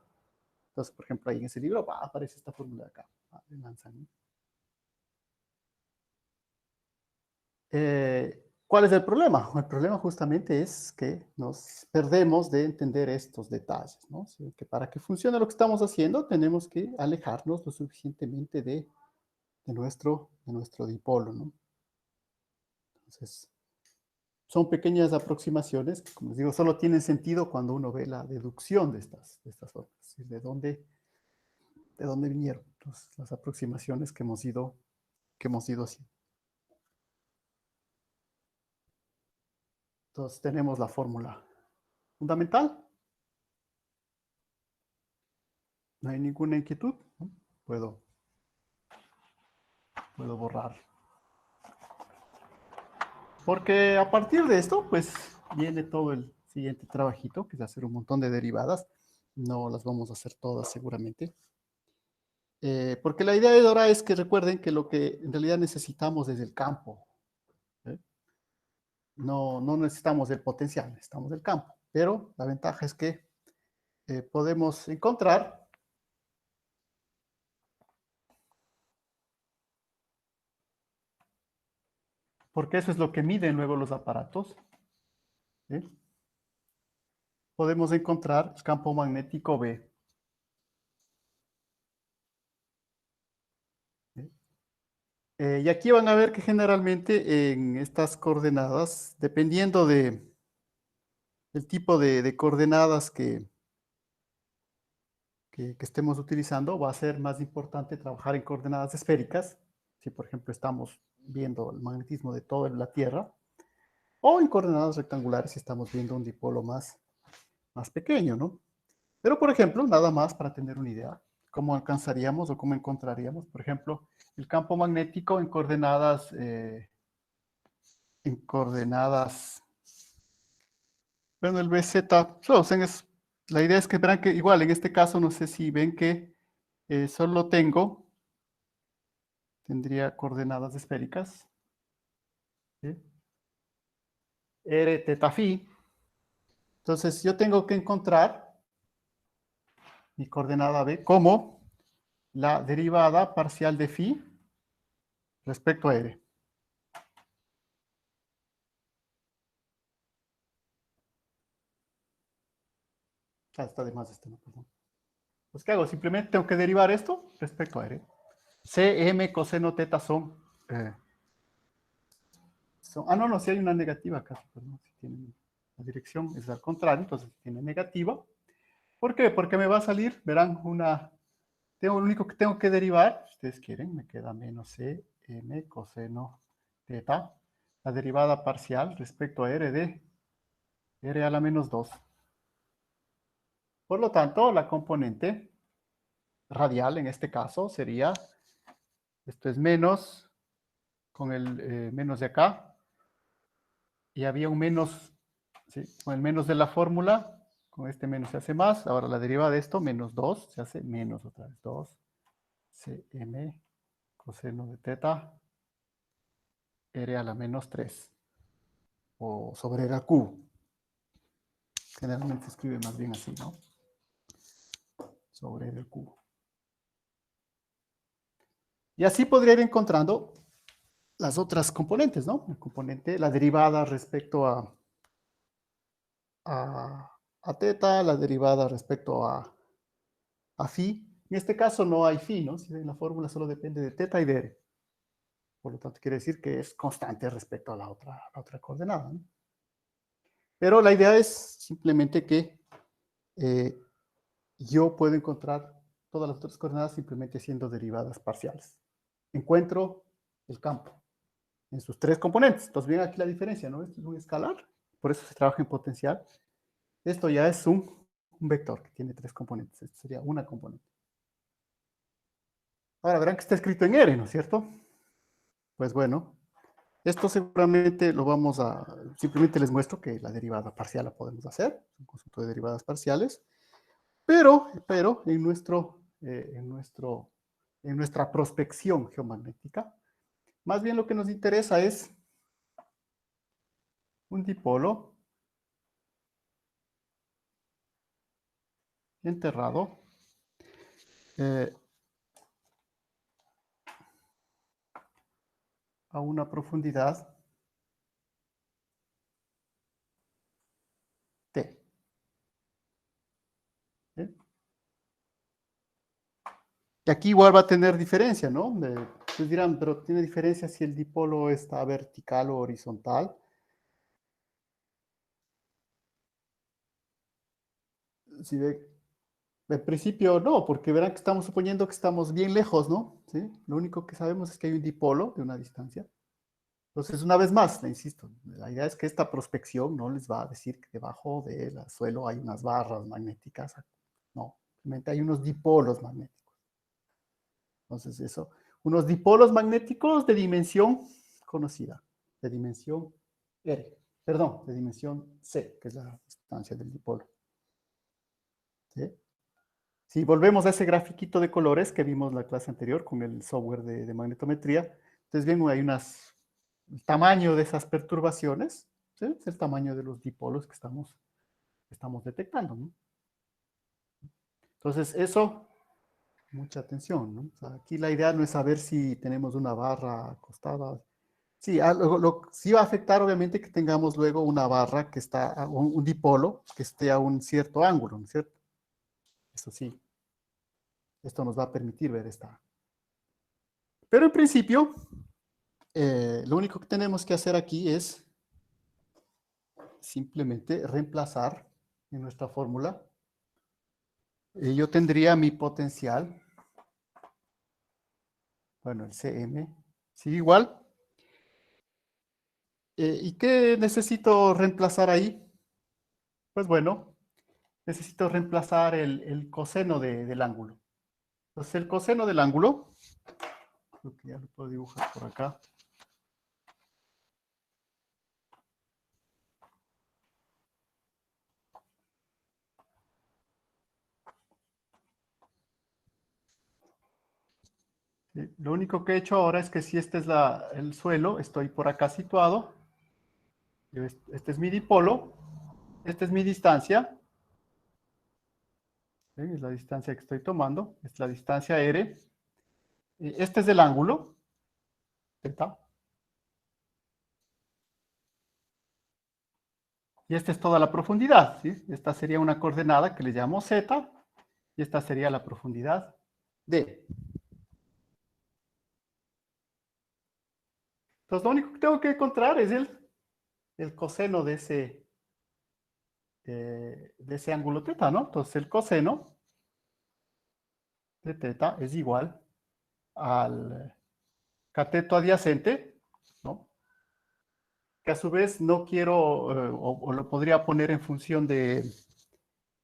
Entonces, por ejemplo, ahí en ese libro aparece esta fórmula de acá. Le lanzan, ¿no? ¿Cuál es el problema? El problema justamente es que nos perdemos de entender estos detalles, ¿no? O sea, que para que funcione lo que estamos haciendo, tenemos que alejarnos lo suficientemente de nuestro dipolo, ¿no? Entonces, son pequeñas aproximaciones que, como les digo, solo tienen sentido cuando uno ve la deducción de estas formas, es decir, de dónde vinieron. Entonces, las aproximaciones que hemos ido haciendo. Entonces, tenemos la fórmula fundamental. No hay ninguna inquietud, ¿no? Puedo borrar. Porque a partir de esto, pues, viene todo el siguiente trabajito, que es hacer un montón de derivadas. No las vamos a hacer todas seguramente. Porque la idea de ahora es que recuerden que lo que en realidad necesitamos es el campo. ¿Eh? No necesitamos el potencial, necesitamos el campo. Pero la ventaja es que podemos encontrar porque eso es lo que miden luego los aparatos. ¿Sí? Podemos encontrar el campo magnético B. ¿Sí? Y aquí van a ver que generalmente en estas coordenadas, dependiendo del tipo de coordenadas que estemos utilizando, va a ser más importante trabajar en coordenadas esféricas, si por ejemplo estamos viendo el magnetismo de toda la Tierra, o en coordenadas rectangulares si estamos viendo un dipolo más pequeño, ¿no? Pero por ejemplo, nada más para tener una idea, cómo alcanzaríamos o cómo encontraríamos, por ejemplo, el campo magnético en coordenadas, bueno, el BZ, la idea es que verán que igual en este caso, no sé si ven que solo tendría coordenadas esféricas, ¿sí? R, teta, phi. Entonces yo tengo que encontrar mi coordenada B como la derivada parcial de phi respecto a R. Está de más este, ¿no? Perdón. Pues, ¿qué hago? Simplemente tengo que derivar esto respecto a R. Cm coseno teta son... no, si hay una negativa acá, perdón, si tienen, la dirección es al contrario, entonces tiene negativa. ¿Por qué? Porque me va a salir, verán, lo único que tengo que derivar, si ustedes quieren, me queda menos Cm coseno teta, la derivada parcial respecto a R de R a la menos 2. Por lo tanto, la componente radial en este caso sería, esto es menos, con el menos de acá, y había un menos, ¿sí? Con el menos de la fórmula, con este menos se hace más, ahora la derivada de esto, menos 2, se hace menos otra vez, 2, Cm coseno de teta, R a la menos 3, o sobre R a Q. Generalmente se escribe más bien así, ¿no? Sobre R a Q. Y así podría ir encontrando las otras componentes, ¿no? La derivada respecto a teta, la derivada respecto a phi. En este caso no hay phi, ¿no? Si ven, la fórmula solo depende de teta y de R. Por lo tanto, quiere decir que es constante respecto a la otra coordenada, ¿no? Pero la idea es simplemente que yo puedo encontrar todas las otras coordenadas simplemente haciendo derivadas parciales. Encuentro el campo en sus tres componentes. Entonces, ven aquí la diferencia, ¿no? Esto es un escalar, por eso se trabaja en potencial. Esto ya es un vector que tiene tres componentes. Esto sería una componente. Ahora verán que está escrito en R, ¿no es cierto? Pues bueno, Esto seguramente lo vamos a, simplemente les muestro que la derivada parcial la podemos hacer, un conjunto de derivadas parciales, pero en nuestra prospección geomagnética, más bien lo que nos interesa es un dipolo enterrado a una profundidad T. ¿Sí? Y aquí igual va a tener diferencia, ¿no? Ustedes dirán, pero tiene diferencia si el dipolo está vertical o horizontal. Si ve, en principio no, porque verán que estamos suponiendo que estamos bien lejos, ¿no? ¿Sí? Lo único que sabemos es que hay un dipolo de una distancia. Entonces, una vez más, le insisto, la idea es que esta prospección no les va a decir que debajo del suelo hay unas barras magnéticas. No, simplemente hay unos dipolos magnéticos. Entonces, eso, unos dipolos magnéticos de dimensión conocida, de dimensión R, perdón, de dimensión C, que es la distancia del dipolo. ¿Sí? Si volvemos a ese grafiquito de colores que vimos la clase anterior con el software de magnetometría, entonces ven, hay el tamaño de esas perturbaciones, ¿sí? Es el tamaño de los dipolos que estamos detectando, ¿no? Entonces, eso, mucha atención, ¿no? O sea, aquí la idea no es saber si tenemos una barra acostada. Sí, sí va a afectar, obviamente, que tengamos luego una barra que está, un dipolo que esté a un cierto ángulo, ¿no es cierto? Eso sí, esto nos va a permitir ver esta. Pero en principio, lo único que tenemos que hacer aquí es simplemente reemplazar en nuestra fórmula. Yo tendría mi potencial, bueno, el Cm, sigue igual. ¿Y qué necesito reemplazar ahí? Pues bueno, necesito reemplazar el coseno del ángulo. Entonces el coseno del ángulo, creo que ya lo puedo dibujar por acá. ¿Sí? Lo único que he hecho ahora es que si este es el suelo, estoy por acá situado. Este es mi dipolo, esta es mi distancia. ¿Sí? Es la distancia que estoy tomando, es la distancia R. Este es el ángulo, θ. Y esta es toda la profundidad, ¿sí? Esta sería una coordenada que le llamo Z, y esta sería la profundidad D. Entonces, lo único que tengo que encontrar es el coseno de ese ángulo θ, ¿no? Entonces, el coseno de θ es igual al cateto adyacente, ¿no? Que a su vez no quiero, o lo podría poner en función de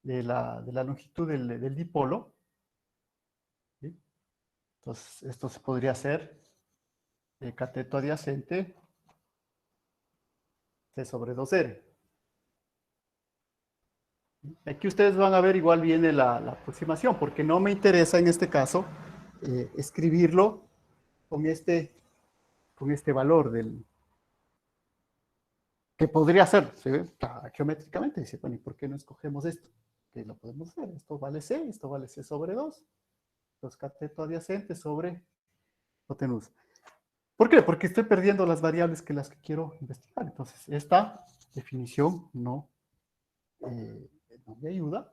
la longitud del dipolo. ¿Sí? Entonces, esto se podría hacer cateto adyacente C sobre 2R. Aquí ustedes van a ver, igual viene la aproximación, porque no me interesa en este caso escribirlo con este valor que podría ser, ¿sí? Geométricamente. Dice, bueno, ¿y por qué no escogemos esto? Que lo podemos hacer. Esto vale C sobre 2. Los cateto adyacente sobre hipotenusa. ¿Por qué? Porque estoy perdiendo las variables que las que quiero investigar. Entonces, esta definición no me ayuda.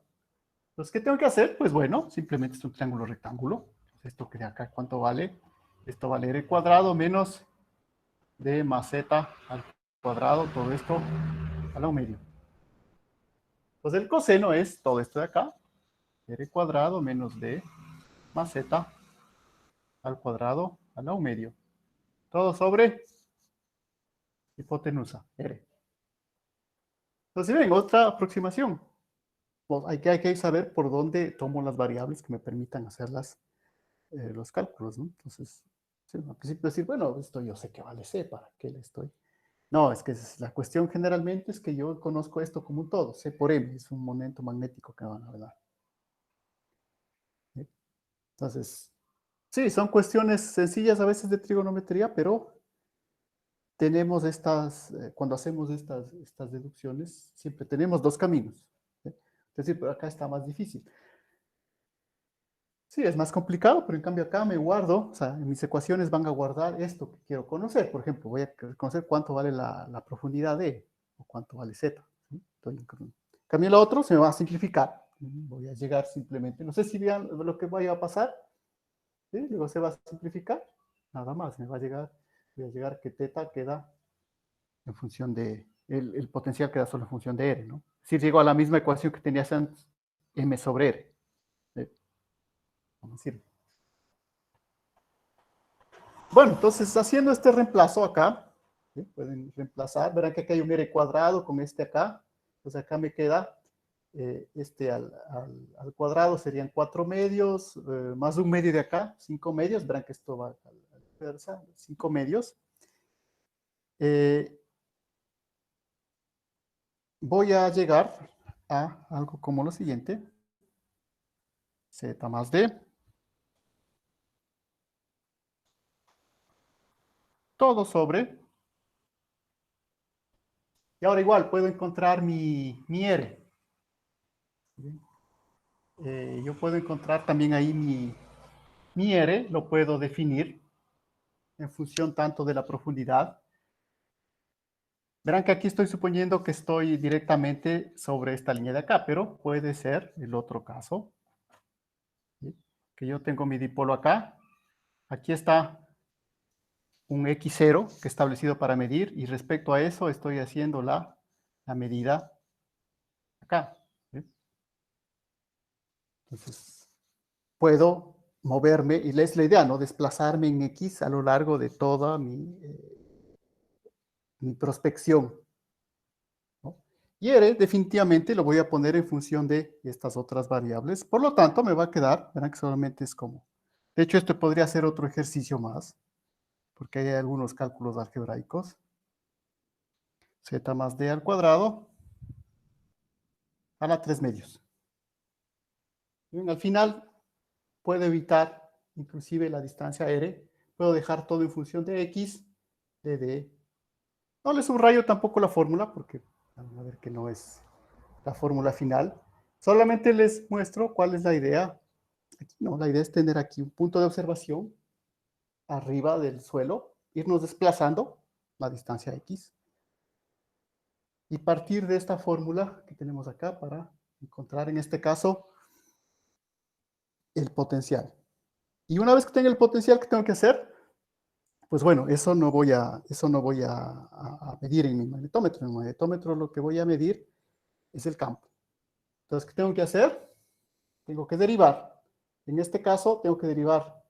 Entonces, ¿qué tengo que hacer? Pues bueno, simplemente es un triángulo rectángulo. Esto que de acá, ¿cuánto vale? Esto vale R cuadrado menos D más Z al cuadrado, todo esto a la medio. Entonces, el coseno es todo esto de acá, R cuadrado menos D más Z al cuadrado a la medio. Todo sobre hipotenusa, R. Entonces, ven, otra aproximación. Pues hay que saber por dónde tomo las variables que me permitan hacer los cálculos, ¿no? Entonces, Sí, al principio decir, bueno, esto yo sé que vale C, ¿para qué le estoy? No, es que la cuestión generalmente es que yo conozco esto como un todo. C por M es un momento magnético que van a dar. ¿Sí? Entonces, sí, son cuestiones sencillas a veces de trigonometría, pero tenemos cuando hacemos estas deducciones, siempre tenemos dos caminos. ¿Sí? Es decir, pero acá está más difícil. Sí, es más complicado, pero en cambio acá me guardo, o sea, en mis ecuaciones van a guardar esto que quiero conocer. Por ejemplo, voy a conocer cuánto vale la profundidad de, o cuánto vale Z. ¿Sí? En cambio, el otro se me va a simplificar. Voy a llegar simplemente, no sé si vean lo que vaya a pasar. ¿Sí? Luego se va a simplificar, nada más, me va a llegar, voy a llegar que teta queda en función de, el potencial queda solo en función de R, ¿no? Es decir, llego a la misma ecuación que tenías antes, M sobre R. ¿Sí? Vamos a decir. Bueno, entonces haciendo este reemplazo acá, ¿sí? Pueden reemplazar, verán que acá hay un R cuadrado con este acá, entonces acá me queda este al cuadrado serían 4 medios, más un medio de acá, 5 medios, verán que esto va a la inversa, 5 medios. Voy a llegar a algo como lo siguiente, Z más D, todo sobre, y ahora igual puedo encontrar mi R. Yo puedo encontrar también ahí mi R, lo puedo definir en función tanto de la profundidad. Verán que aquí estoy suponiendo que estoy directamente sobre esta línea de acá, pero puede ser el otro caso. ¿Sí? Que yo tengo mi dipolo acá. Aquí está un X0 que he establecido para medir y respecto a eso estoy haciendo la medida acá. ¿Sí? Entonces, puedo moverme, y es la idea, ¿no? Desplazarme en X a lo largo de toda mi prospección. ¿No? Y R definitivamente lo voy a poner en función de estas otras variables. Por lo tanto, me va a quedar, verán que solamente es como... De hecho, esto podría ser otro ejercicio más, porque hay algunos cálculos algebraicos. Z más D al cuadrado a la 3 medios. Bien, al final, puedo evitar inclusive la distancia R. Puedo dejar todo en función de X, de D. No le subrayo tampoco la fórmula, porque van a ver que no es la fórmula final. Solamente les muestro cuál es la idea. Aquí, no, la idea es tener aquí un punto de observación arriba del suelo, irnos desplazando la distancia X y partir de esta fórmula que tenemos acá para encontrar en este caso el potencial. Y una vez que tenga el potencial, ¿qué tengo que hacer? Pues bueno, eso no voy a medir en mi magnetómetro. En el magnetómetro lo que voy a medir es el campo. Entonces, ¿qué tengo que hacer? Tengo que derivar. En este caso, tengo que derivar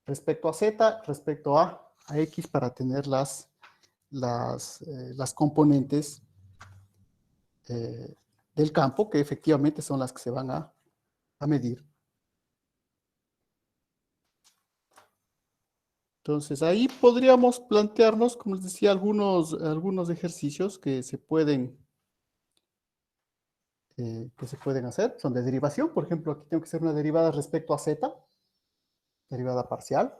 respecto a Z, respecto a X para tener las componentes del campo, que efectivamente son las que se van a medir. Entonces, ahí podríamos plantearnos, como les decía, algunos ejercicios que se pueden hacer. Son de derivación. Por ejemplo, aquí tengo que hacer una derivada respecto a Z, derivada parcial.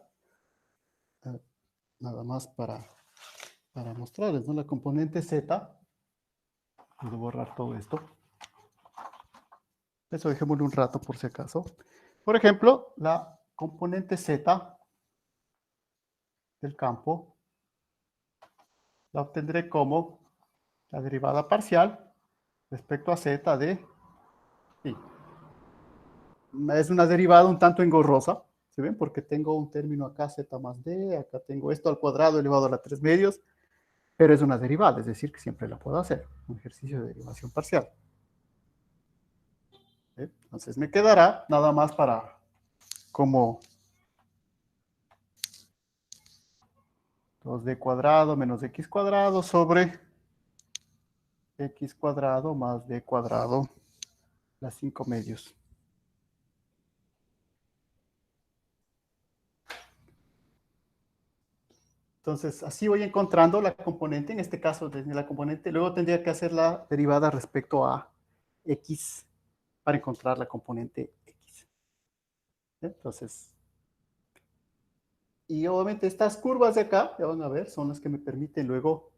Nada más para mostrarles, ¿no? La componente Z. Puedo borrar todo esto. Eso dejémoslo un rato por si acaso. Por ejemplo, la componente Z del campo la obtendré como la derivada parcial respecto a Z de pi. Es una derivada un tanto engorrosa, ¿se ven? Porque tengo un término acá, Z más D, acá tengo esto al cuadrado elevado a la 3 medios, pero es una derivada, es decir, que siempre la puedo hacer, un ejercicio de derivación parcial. ¿Sí? Entonces me quedará nada más para como 2D cuadrado menos X cuadrado sobre X cuadrado más D cuadrado, las 5 medios. Entonces, así voy encontrando la componente, en este caso, desde la componente, luego tendría que hacer la derivada respecto a x para encontrar la componente x. Entonces, y obviamente estas curvas de acá, ya van a ver, son las que me permiten luego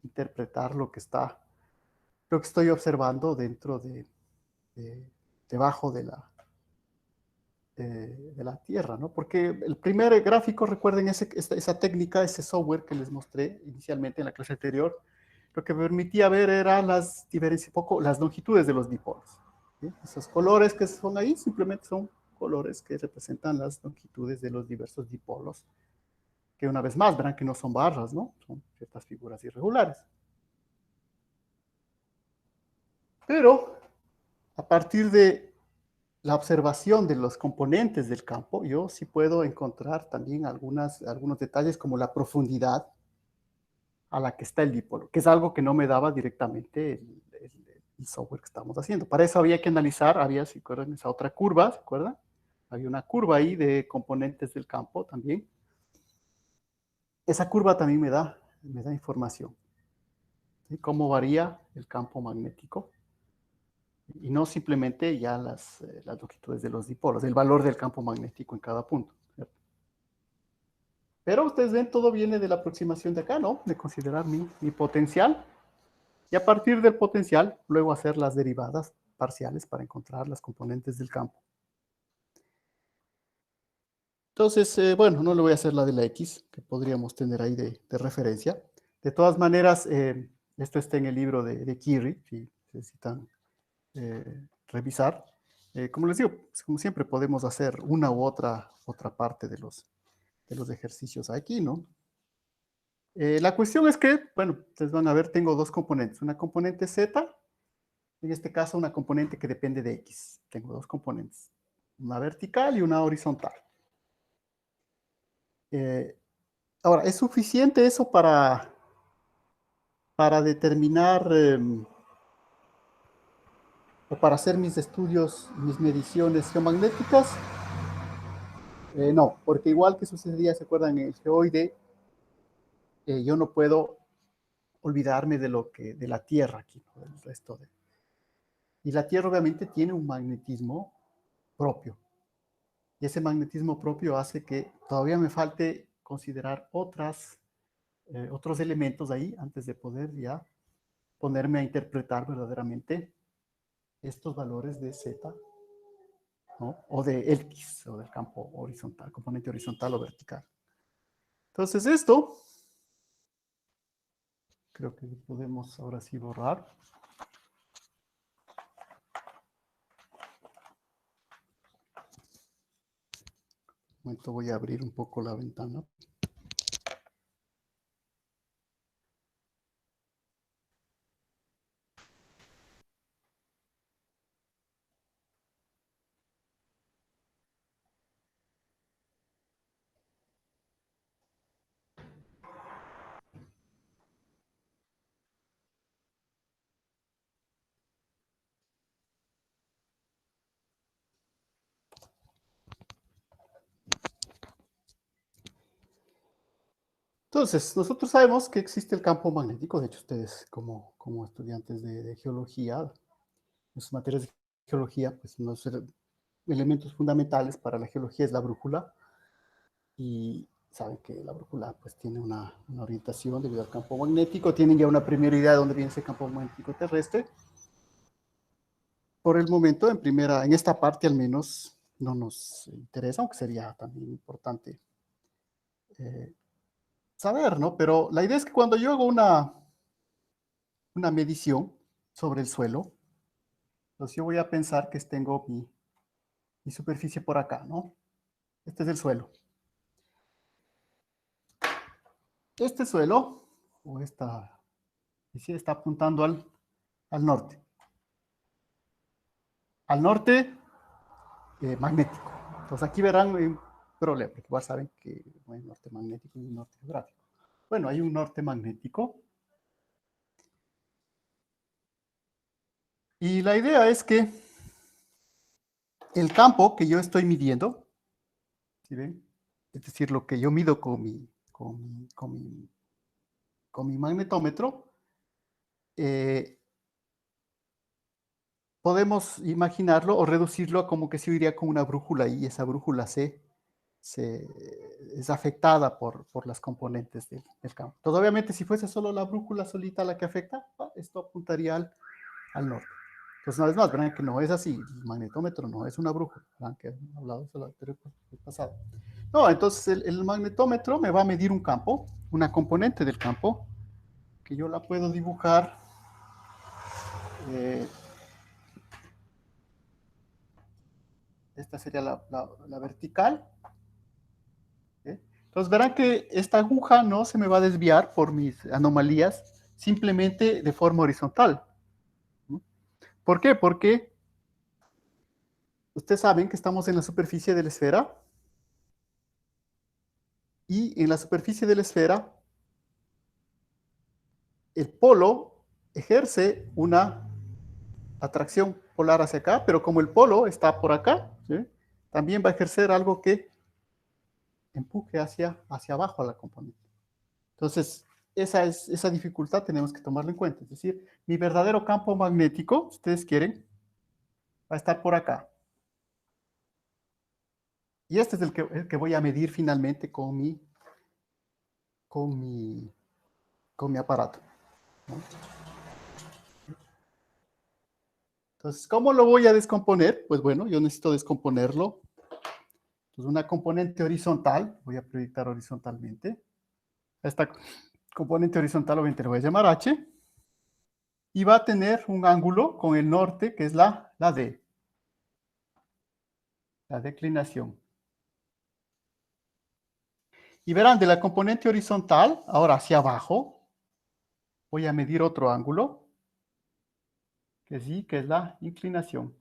interpretar lo que estoy observando dentro debajo de la Tierra, ¿no? Porque el primer gráfico, recuerden esa técnica, ese software que les mostré inicialmente en la clase anterior, lo que me permitía ver eran las longitudes de los dipolos. ¿Sí? Esos colores que son ahí simplemente son colores que representan las longitudes de los diversos dipolos, que una vez más verán que no son barras, ¿no? Son ciertas figuras irregulares. Pero a partir de la observación de los componentes del campo, yo sí puedo encontrar también algunos detalles como la profundidad a la que está el dipolo, que es algo que no me daba directamente el software que estamos haciendo. Para eso había que analizar, si recuerdan esa otra curva, ¿se acuerdan? Había una curva ahí de componentes del campo también. Esa curva también me da información. ¿Sí? Cómo varía el campo magnético. Y no simplemente ya las longitudes de los dipolos, el valor del campo magnético en cada punto. ¿Cierto? Pero ustedes ven, todo viene de la aproximación de acá, ¿no? De considerar mi potencial. Y a partir del potencial, luego hacer las derivadas parciales para encontrar las componentes del campo. Entonces, bueno, no le voy a hacer la de la X, que podríamos tener ahí de referencia. De todas maneras, esto está en el libro de Curie, si necesitan revisar. Como les digo, pues, como siempre podemos hacer una u otra parte de los ejercicios aquí, ¿no? La cuestión es que, bueno, ustedes van a ver, tengo dos componentes. Una componente Z, en este caso una componente que depende de X. Tengo dos componentes, una vertical y una horizontal. Ahora, ¿es suficiente eso para determinar o para hacer mis estudios, mis mediciones geomagnéticas? No, porque igual que sucedía, ¿se acuerdan? En el geoide, yo no puedo olvidarme de la Tierra aquí, ¿no? Del resto y la Tierra obviamente tiene un magnetismo propio. Y ese magnetismo propio hace que todavía me falte considerar otros elementos ahí antes de poder ya ponerme a interpretar verdaderamente estos valores de Z, ¿no? O de X, o del campo horizontal, componente horizontal o vertical. Entonces esto, creo que podemos ahora sí borrar. Un momento, voy a abrir un poco la ventana. Entonces, nosotros sabemos que existe el campo magnético. De hecho, ustedes como estudiantes de geología, en sus materias de geología, pues los elementos fundamentales para la geología es la brújula. Y saben que la brújula pues tiene una orientación debido al campo magnético. Tienen ya una primera idea de dónde viene ese campo magnético terrestre. Por el momento, en esta parte al menos, no nos interesa, aunque sería también importante saber, ¿no? Pero la idea es que cuando yo hago una medición sobre el suelo, entonces yo voy a pensar que tengo mi superficie por acá, ¿no? Este es el suelo. Este suelo, o esta superficie, está apuntando al norte. Al norte magnético. Entonces aquí verán un problema, porque igual saben que no hay norte magnético y un norte geográfico. Bueno, hay un norte magnético. Y la idea es que el campo que yo estoy midiendo, ¿sí ven? Es decir, lo que yo mido con mi con mi magnetómetro, podemos imaginarlo o reducirlo a como que se iría con una brújula y esa brújula es afectada por las componentes del campo. Entonces, obviamente, si fuese solo la brújula solita la que afecta, esto apuntaría al norte. Entonces, una vez más, verán que no es así. El magnetómetro no es una brújula. Verán que hemos hablado de eso el pasado. No, entonces el magnetómetro me va a medir un campo, una componente del campo, que yo la puedo dibujar. Esta sería la vertical. Entonces verán que esta aguja no se me va a desviar por mis anomalías, simplemente de forma horizontal. ¿Por qué? Porque ustedes saben que estamos en la superficie de la esfera y en la superficie de la esfera el polo ejerce una atracción polar hacia acá, pero como el polo está por acá, ¿sí? También va a ejercer algo que empuje hacia abajo a la componente. Entonces, esa dificultad tenemos que tomarla en cuenta. Es decir, mi verdadero campo magnético, si ustedes quieren, va a estar por acá. Y este es el que voy a medir finalmente con mi aparato, ¿no? Entonces, ¿cómo lo voy a descomponer? Pues bueno, yo necesito descomponerlo. Entonces, una componente horizontal, voy a proyectar horizontalmente. Esta componente horizontal obviamente le voy a llamar H. Y va a tener un ángulo con el norte, que es la D. La declinación. Y verán, de la componente horizontal, ahora hacia abajo, voy a medir otro ángulo, que es la inclinación.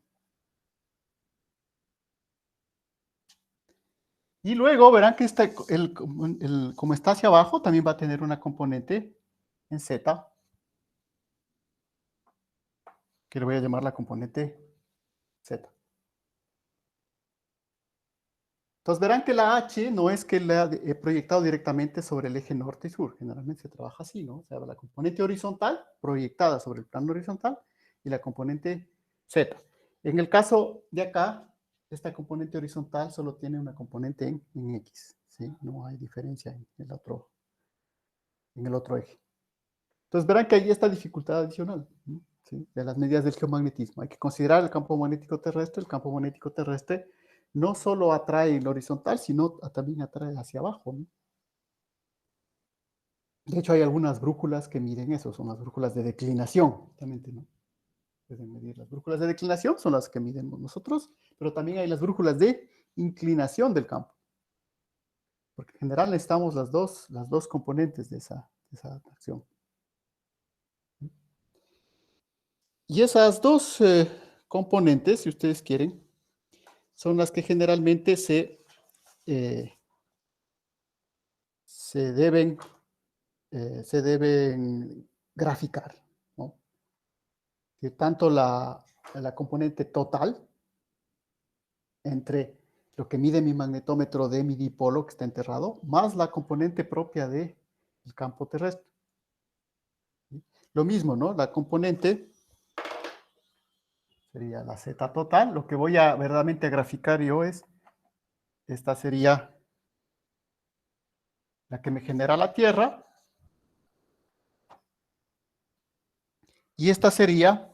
Y luego verán que como está hacia abajo, también va a tener una componente en Z, que le voy a llamar la componente Z. Entonces verán que la H no es que la he proyectado directamente sobre el eje norte y sur. Generalmente se trabaja así, ¿no? O sea, la componente horizontal proyectada sobre el plano horizontal y la componente Z. En el caso de acá, esta componente horizontal solo tiene una componente en X, ¿sí? No hay diferencia en el otro eje. Entonces verán que hay esta dificultad adicional, ¿sí? De las medidas del geomagnetismo. Hay que considerar el campo magnético terrestre. El campo magnético terrestre no solo atrae en lo horizontal, sino también atrae hacia abajo, ¿no? De hecho, hay algunas brújulas que miden eso, son las brújulas de declinación, justamente, ¿no? Pueden medir las brújulas de declinación, son las que midemos nosotros, pero también hay las brújulas de inclinación del campo. Porque en general necesitamos las dos componentes de esa atracción. Y esas dos componentes, si ustedes quieren, son las que generalmente se deben graficar, ¿no? Que tanto la componente total entre lo que mide mi magnetómetro de mi dipolo que está enterrado, más la componente propia del campo terrestre. ¿Sí? Lo mismo, ¿no? La componente sería la Z total. Lo que voy a verdaderamente a graficar yo esta sería la que me genera la Tierra. Y esta sería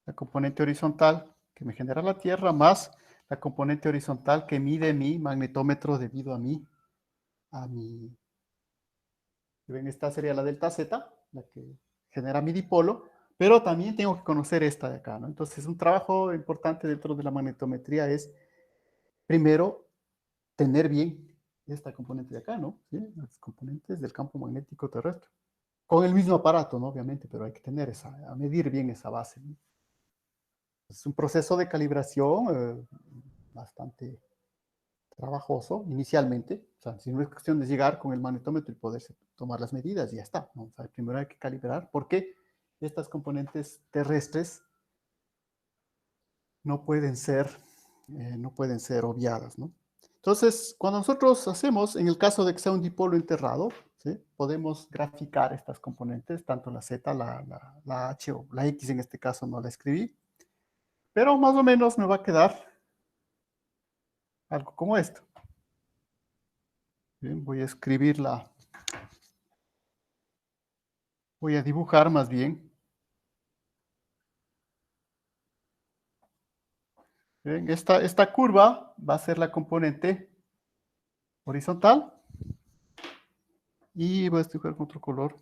la componente horizontal que me genera la Tierra, más la componente horizontal que mide mi magnetómetro debido a mi... Ven, esta sería la delta Z, la que genera mi dipolo, pero también tengo que conocer esta de acá, ¿no? Entonces, un trabajo importante dentro de la magnetometría es, primero, tener bien esta componente de acá, ¿no? ¿Sí? Las componentes del campo magnético terrestre. Con el mismo aparato, ¿no? Obviamente, pero hay que tener a medir bien esa base, ¿no? Es un proceso de calibración bastante trabajoso inicialmente. O sea, si no es cuestión de llegar con el magnetómetro y poder tomar las medidas y ya está, ¿no? O sea, primero hay que calibrar porque estas componentes terrestres no pueden ser obviadas, ¿no? Entonces, cuando nosotros hacemos, en el caso de que sea un dipolo enterrado, ¿sí? Podemos graficar estas componentes, tanto la Z, la H o la X en este caso no la escribí, pero más o menos me va a quedar algo como esto. Bien, voy a escribirla, voy a dibujar más bien. Bien, esta curva va a ser la componente horizontal y voy a dibujar con otro color.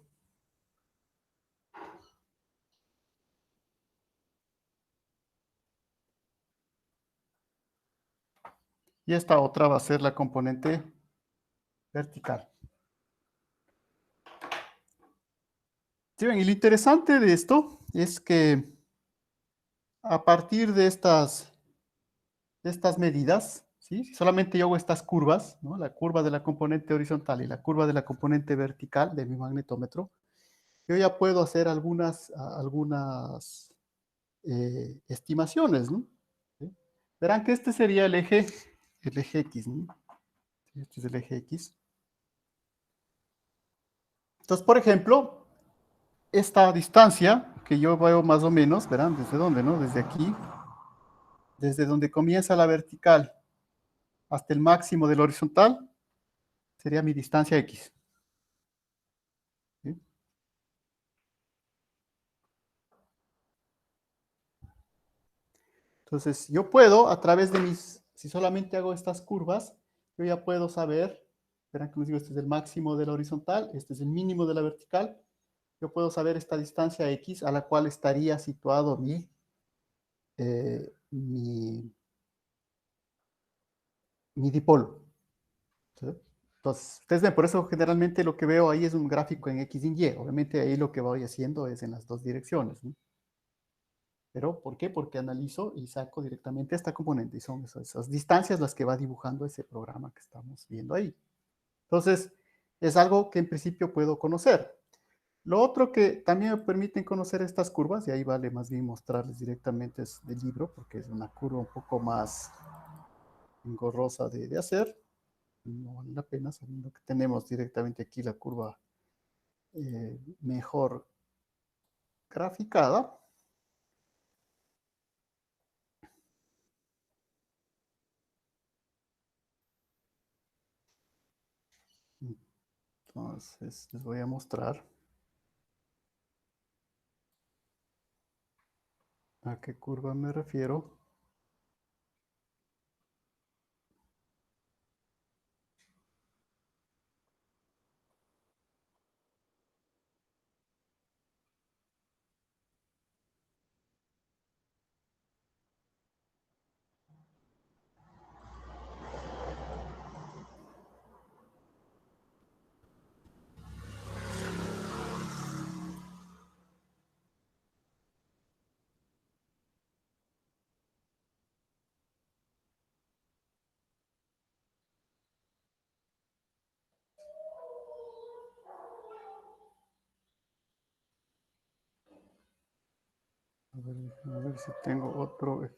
Y esta otra va a ser la componente vertical. ¿Sí ven? Y lo interesante de esto es que a partir de estas medidas, ¿sí? Si solamente yo hago estas curvas, ¿no? La curva de la componente horizontal y la curva de la componente vertical de mi magnetómetro, yo ya puedo hacer algunas estimaciones, ¿no? ¿Sí? Verán que este sería el eje X, ¿no? Este es el eje X. Entonces, por ejemplo, esta distancia que yo veo más o menos, verán, ¿desde dónde, no? Desde aquí, desde donde comienza la vertical hasta el máximo del horizontal, sería mi distancia X. ¿Sí? Entonces, yo puedo, a través de si solamente hago estas curvas, yo ya puedo saber, verán que les digo, este es el máximo de la horizontal, este es el mínimo de la vertical, yo puedo saber esta distancia X a la cual estaría situado mi dipolo. ¿Sí? Entonces, ustedes ven, por eso generalmente lo que veo ahí es un gráfico en X y en Y. Obviamente ahí lo que voy haciendo es en las dos direcciones, ¿no? ¿Pero por qué? Porque analizo y saco directamente esta componente y son esas distancias las que va dibujando ese programa que estamos viendo ahí. Entonces, es algo que en principio puedo conocer. Lo otro que también me permiten conocer estas curvas, y ahí vale más bien mostrarles directamente es del libro, porque es una curva un poco más engorrosa de hacer. No vale la pena, sabiendo que tenemos directamente aquí la curva mejor graficada. Entonces, les voy a mostrar a qué curva me refiero. A ver si tengo otro.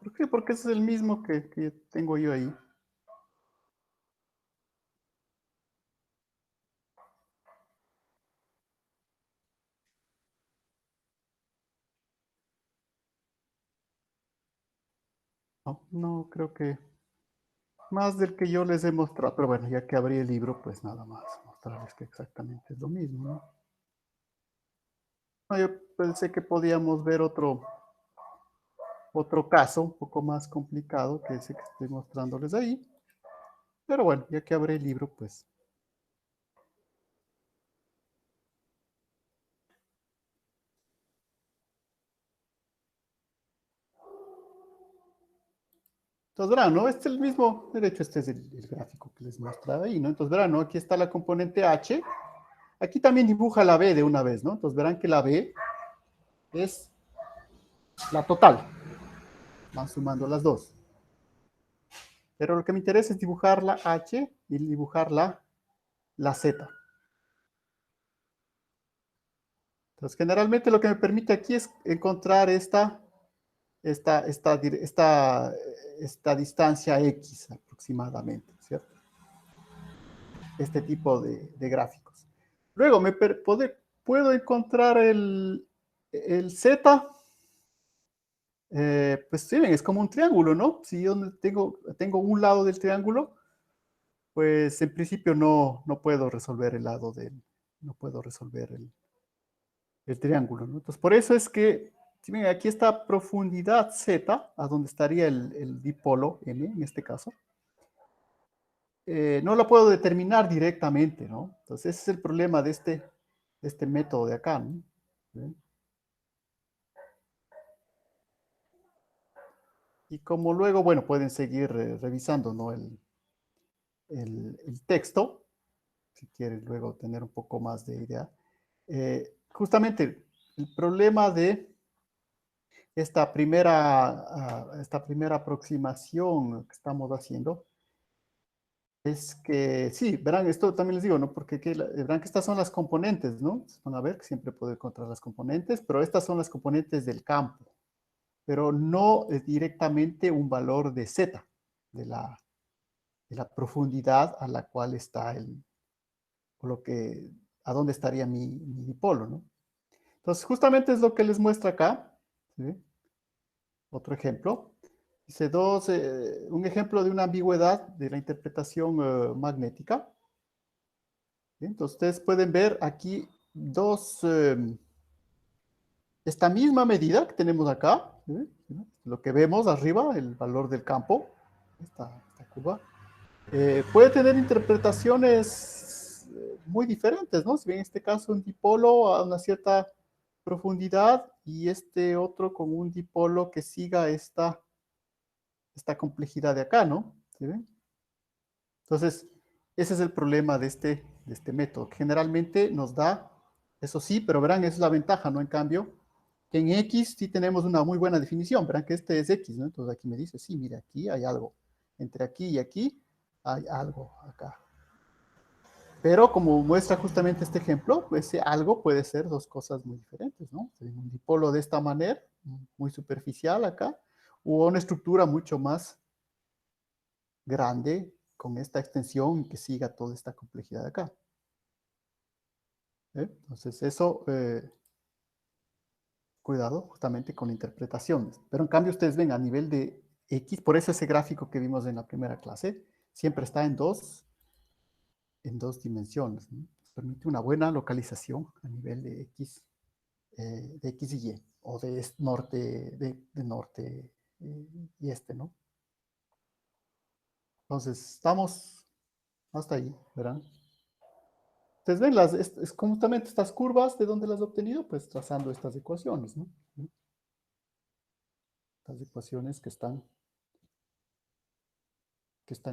¿Por qué? Porque ese es el mismo que tengo yo ahí. No, no, creo que más del que yo les he mostrado. Pero bueno, ya que abrí el libro, pues nada más mostrarles que exactamente es lo mismo, ¿no? No, yo pensé que podíamos ver otro caso un poco más complicado que ese que estoy mostrándoles ahí. Pero bueno, ya que abrí el libro, pues. Entonces verán, ¿no? Este es el mismo, de hecho este es el gráfico que les mostraba ahí, ¿no? Entonces verán, ¿no? Aquí está la componente H. Aquí también dibuja la B de una vez, ¿no? Entonces verán que la B es la total. Van sumando las dos. Pero lo que me interesa es dibujar la H y dibujar la Z. Entonces, generalmente lo que me permite aquí es encontrar esta distancia X aproximadamente, ¿cierto? Este tipo de gráficos. Luego puedo encontrar el Z, pues sí, es como un triángulo, ¿no? Si yo tengo un lado del triángulo, pues en principio no puedo resolver no puedo resolver el triángulo, ¿no? Entonces, por eso es que, si ven, aquí está profundidad Z, a donde estaría el dipolo M, en este caso. No lo puedo determinar directamente, ¿no? Entonces, ese es el problema de este método de acá, ¿no? ¿Ven? Y como luego, bueno, pueden seguir revisando, ¿no? El texto, si quieren luego tener un poco más de idea. Justamente el problema de esta primera aproximación que estamos haciendo es que, sí, verán, esto también les digo, ¿no? Porque verán que estas son las componentes, ¿no? Van a ver que siempre puedo encontrar las componentes, pero estas son las componentes del campo, pero no directamente un valor de Z, de la profundidad a la cual está a dónde estaría mi dipolo, ¿no? Entonces, justamente es lo que les muestra acá, ¿sí? Otro ejemplo. Dice un ejemplo de una ambigüedad de la interpretación magnética. ¿Sí? Entonces, ustedes pueden ver aquí esta misma medida que tenemos acá, ¿sí? Lo que vemos arriba, el valor del campo, esta curva, puede tener interpretaciones muy diferentes, ¿no? Si bien en este caso un dipolo a una cierta profundidad y este otro con un dipolo que siga esta complejidad de acá, ¿no? ¿Sí ven? Entonces, ese es el problema de este método, que generalmente nos da, eso sí, pero verán, esa es la ventaja, ¿no? En cambio, que en X sí tenemos una muy buena definición, verán que este es X, ¿no? Entonces aquí me dice, sí, mire, aquí hay algo. Entre aquí y aquí hay algo acá. Pero como muestra justamente este ejemplo, ese algo puede ser dos cosas muy diferentes, ¿no? Un dipolo de esta manera, muy superficial acá, o una estructura mucho más grande con esta extensión que siga toda esta complejidad de acá. Entonces eso, cuidado justamente con interpretaciones. Pero en cambio ustedes ven a nivel de X, por eso ese gráfico que vimos en la primera clase, siempre está en dos dimensiones, ¿no? Permite una buena localización a nivel de X y Y, o de norte y este, ¿no? Entonces, estamos hasta ahí, ¿verán? Ustedes ven, es justamente estas curvas, ¿de dónde las he obtenido? Pues trazando estas ecuaciones, ¿no? Estas ecuaciones que están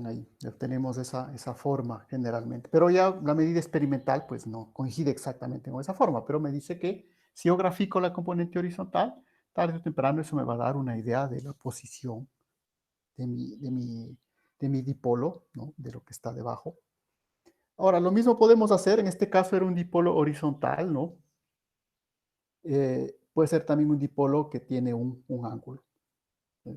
ahí. Obtenemos esa forma generalmente. Pero ya la medida experimental, pues no coincide exactamente con esa forma, pero me dice que si yo grafico la componente horizontal, tarde o temprano eso me va a dar una idea de la posición de mi dipolo, ¿no? De lo que está debajo. Ahora, lo mismo podemos hacer, en este caso era un dipolo horizontal, ¿no? Puede ser también un dipolo que tiene un ángulo. Es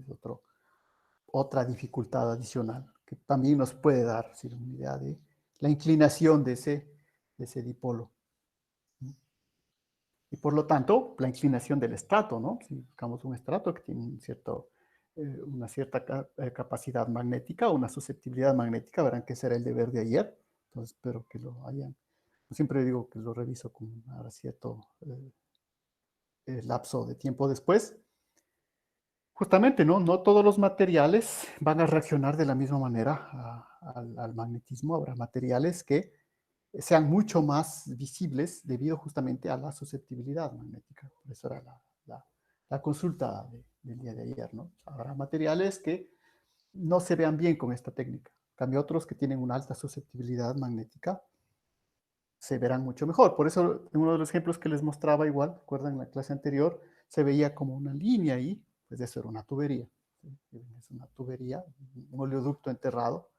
otra dificultad adicional que también nos puede dar una idea de la inclinación de ese dipolo. Y por lo tanto, la inclinación del estrato, ¿no? Si buscamos un estrato que tiene una cierta capacidad magnética o una susceptibilidad magnética, verán que será el deber de ayer. Entonces, espero que lo hayan. Siempre digo que lo reviso con cierto lapso de tiempo después. Justamente, ¿no? No todos los materiales van a reaccionar de la misma manera al magnetismo. Habrá materiales que sean mucho más visibles debido justamente a la susceptibilidad magnética. Por eso era la consulta del día de ayer, ¿no? Habrá materiales que no se vean bien con esta técnica. En cambio, otros que tienen una alta susceptibilidad magnética se verán mucho mejor. Por eso, en uno de los ejemplos que les mostraba igual, recuerdan en la clase anterior, se veía como una línea ahí, pues eso era una tubería. Es una tubería, un oleoducto enterrado,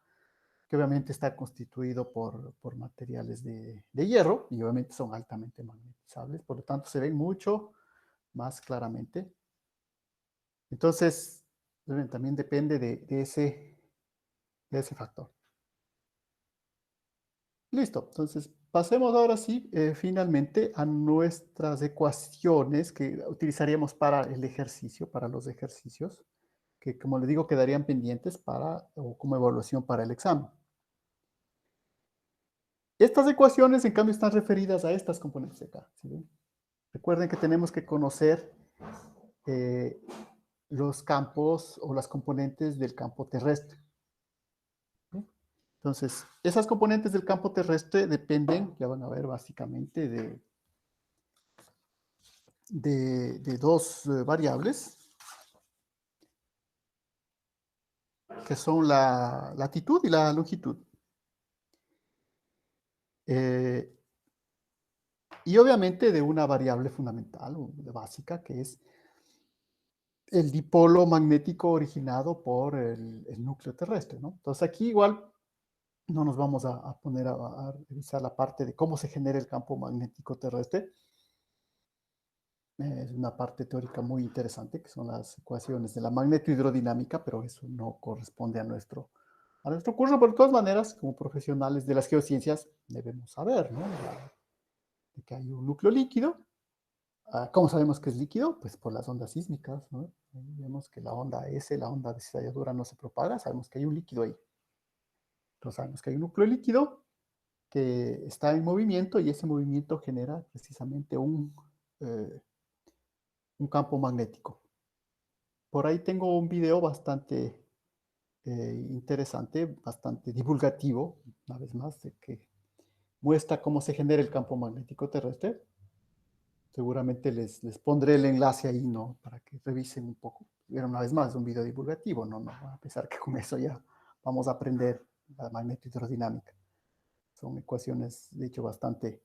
que obviamente está constituido por materiales de hierro y obviamente son altamente magnetizables, por lo tanto se ven mucho más claramente. Entonces, también depende de de ese factor. Listo, entonces pasemos ahora sí, finalmente a nuestras ecuaciones que utilizaríamos para el ejercicio, para los ejercicios, que como les digo quedarían pendientes para, o como evaluación para el examen. Estas ecuaciones, en cambio, están referidas a estas componentes de acá. ¿Sí ven? Recuerden que tenemos que conocer los campos o las componentes del campo terrestre. ¿Sí? Entonces, esas componentes del campo terrestre dependen, ya van a ver, básicamente de dos variables, que son la latitud y la longitud. Y obviamente de una variable fundamental, o básica, que es el dipolo magnético originado por el núcleo terrestre, ¿no? Entonces aquí igual no nos vamos a poner a revisar la parte de cómo se genera el campo magnético terrestre. Es una parte teórica muy interesante, que son las ecuaciones de la magnetohidrodinámica, pero eso no corresponde a nuestro curso. Pero de todas maneras, como profesionales de las geociencias, debemos saber, ¿no? De que hay un núcleo líquido. ¿Cómo sabemos que es líquido? Pues por las ondas sísmicas, ¿no? Vemos que la onda S, la onda de estalladura, no se propaga, sabemos que hay un líquido ahí. Entonces sabemos que hay un núcleo líquido que está en movimiento y ese movimiento genera precisamente un campo magnético. Por ahí tengo un video bastante interesante, bastante divulgativo, una vez más, de que muestra cómo se genera el campo magnético terrestre. Seguramente les pondré el enlace ahí, ¿no? Para que revisen un poco. Pero una vez más, es un video divulgativo, ¿no? A pesar que con eso ya vamos a aprender la magnetohidrodinámica. Son ecuaciones, de hecho, bastante,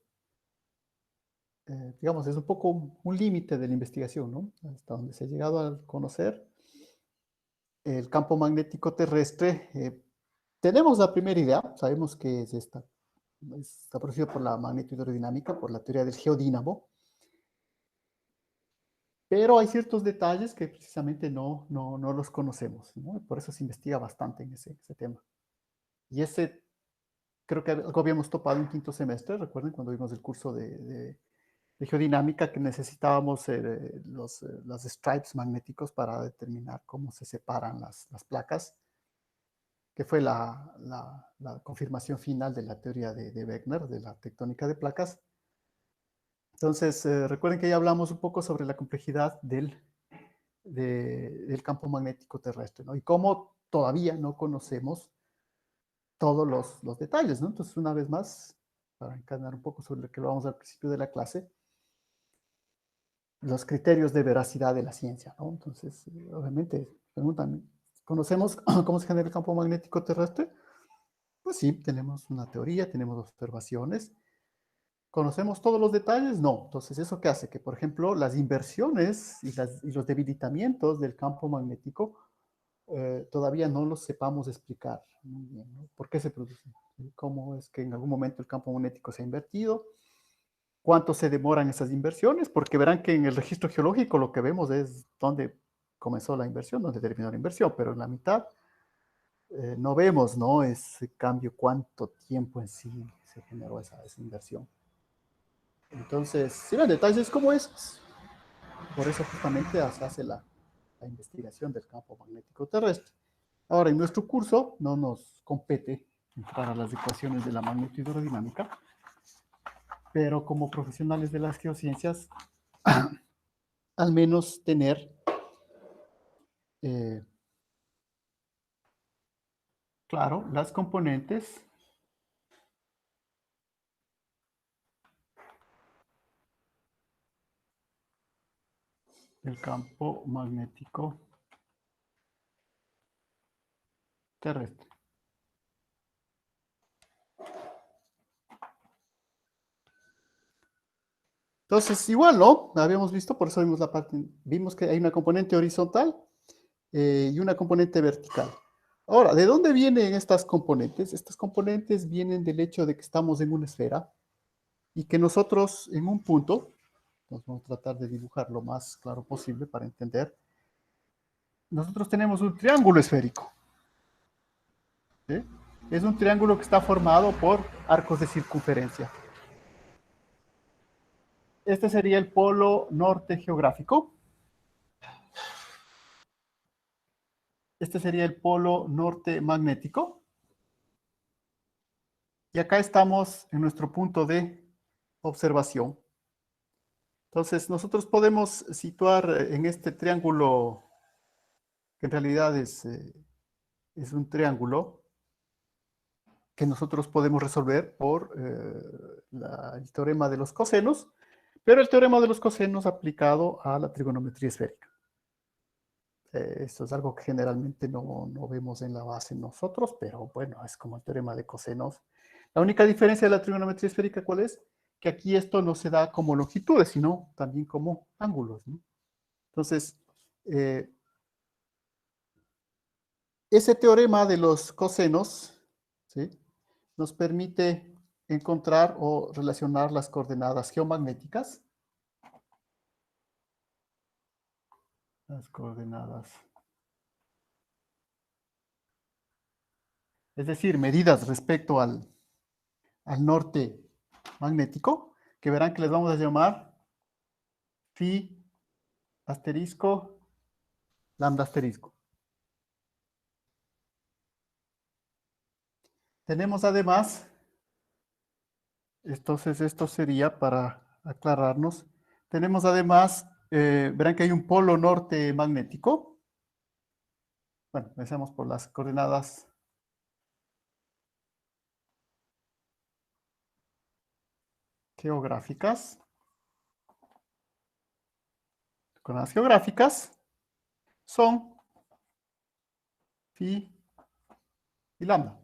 digamos, es un poco un límite de la investigación, ¿no? Hasta donde se ha llegado a conocer el campo magnético terrestre. Tenemos la primera idea, sabemos que es esta. Está producido por la magnetohidrodinámica, por la teoría del geodínamo. Pero hay ciertos detalles que precisamente no los conocemos, ¿no? Por eso se investiga bastante en ese tema. Y ese, creo que algo habíamos topado en quinto semestre, recuerden cuando vimos el curso de geodinámica, que necesitábamos los stripes magnéticos para determinar cómo se separan las placas, que fue la confirmación final de la teoría de Wegener, de la tectónica de placas. Entonces, recuerden que ya hablamos un poco sobre la complejidad del campo magnético terrestre, ¿no? Y cómo todavía no conocemos todos los detalles, ¿no? Entonces, una vez más, para encadenar un poco sobre lo que hablamos al principio de la clase, los criterios de veracidad de la ciencia, ¿no? Entonces, obviamente, preguntan, ¿conocemos cómo se genera el campo magnético terrestre? Pues sí, tenemos una teoría, tenemos observaciones. ¿Conocemos todos los detalles? No. Entonces, ¿eso qué hace? Que, por ejemplo, las inversiones y los debilitamientos del campo magnético todavía no los sepamos explicar muy bien, ¿no? ¿Por qué se producen? ¿Cómo es que en algún momento el campo magnético se ha invertido? ¿Cuánto se demoran esas inversiones? Porque verán que en el registro geológico lo que vemos es dónde comenzó la inversión, dónde terminó la inversión, pero en la mitad no vemos, ¿no? Ese cambio, cuánto tiempo en sí se generó esa inversión. Entonces, si ven detalles como esos, por eso justamente se hace la investigación del campo magnético terrestre. Ahora, en nuestro curso no nos compete entrar a las ecuaciones de la magnetohidrodinámica, pero como profesionales de las geociencias, al menos tener claro las componentes del campo magnético terrestre. Entonces, igual, ¿no? Habíamos visto, por eso vimos la parte, vimos que hay una componente horizontal y una componente vertical. Ahora, ¿de dónde vienen estas componentes? Estas componentes vienen del hecho de que estamos en una esfera y que nosotros en un punto, nos vamos a tratar de dibujar lo más claro posible para entender, nosotros tenemos un triángulo esférico. ¿sí? Es un triángulo que está formado por arcos de circunferencia. Este sería el polo norte geográfico. Este sería el polo norte magnético. Y acá estamos en nuestro punto de observación. Entonces, nosotros podemos situar en este triángulo, que en realidad es un triángulo, que nosotros podemos resolver por el teorema de los cosenos, pero el teorema de los cosenos aplicado a la trigonometría esférica. Esto es algo que generalmente no vemos en la base nosotros, pero bueno, es como el teorema de cosenos. La única diferencia de la trigonometría esférica, ¿cuál es? Que aquí esto no se da como longitudes, sino también como ángulos, ¿no? Entonces, ese teorema de los cosenos, ¿sí?, nos permite encontrar o relacionar las coordenadas geomagnéticas. Las coordenadas. Es decir, medidas respecto al norte magnético, que verán que les vamos a llamar phi asterisco, lambda asterisco. Tenemos además, entonces esto sería para aclararnos, tenemos además, verán que hay un polo norte magnético. Bueno, empecemos por las coordenadas geográficas. Las coordenadas geográficas son phi y lambda.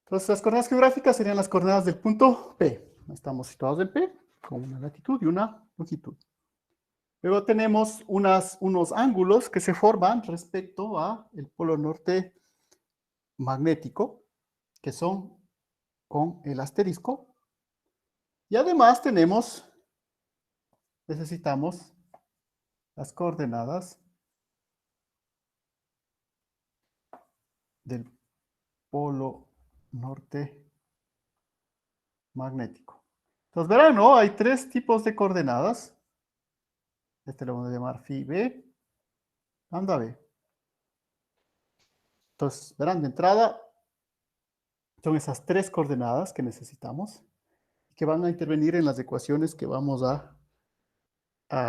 Entonces, las coordenadas geográficas serían las coordenadas del punto P. Estamos situados en P, con una latitud y una longitud. Luego tenemos unos ángulos que se forman respecto a el polo norte magnético, que son con el asterisco. Y además necesitamos las coordenadas del polo norte magnético. Entonces verán, ¿no? Hay tres tipos de coordenadas. Este lo vamos a llamar phi B, lambda B. Entonces, verán, de entrada son esas tres coordenadas que necesitamos, que van a intervenir en las ecuaciones que vamos a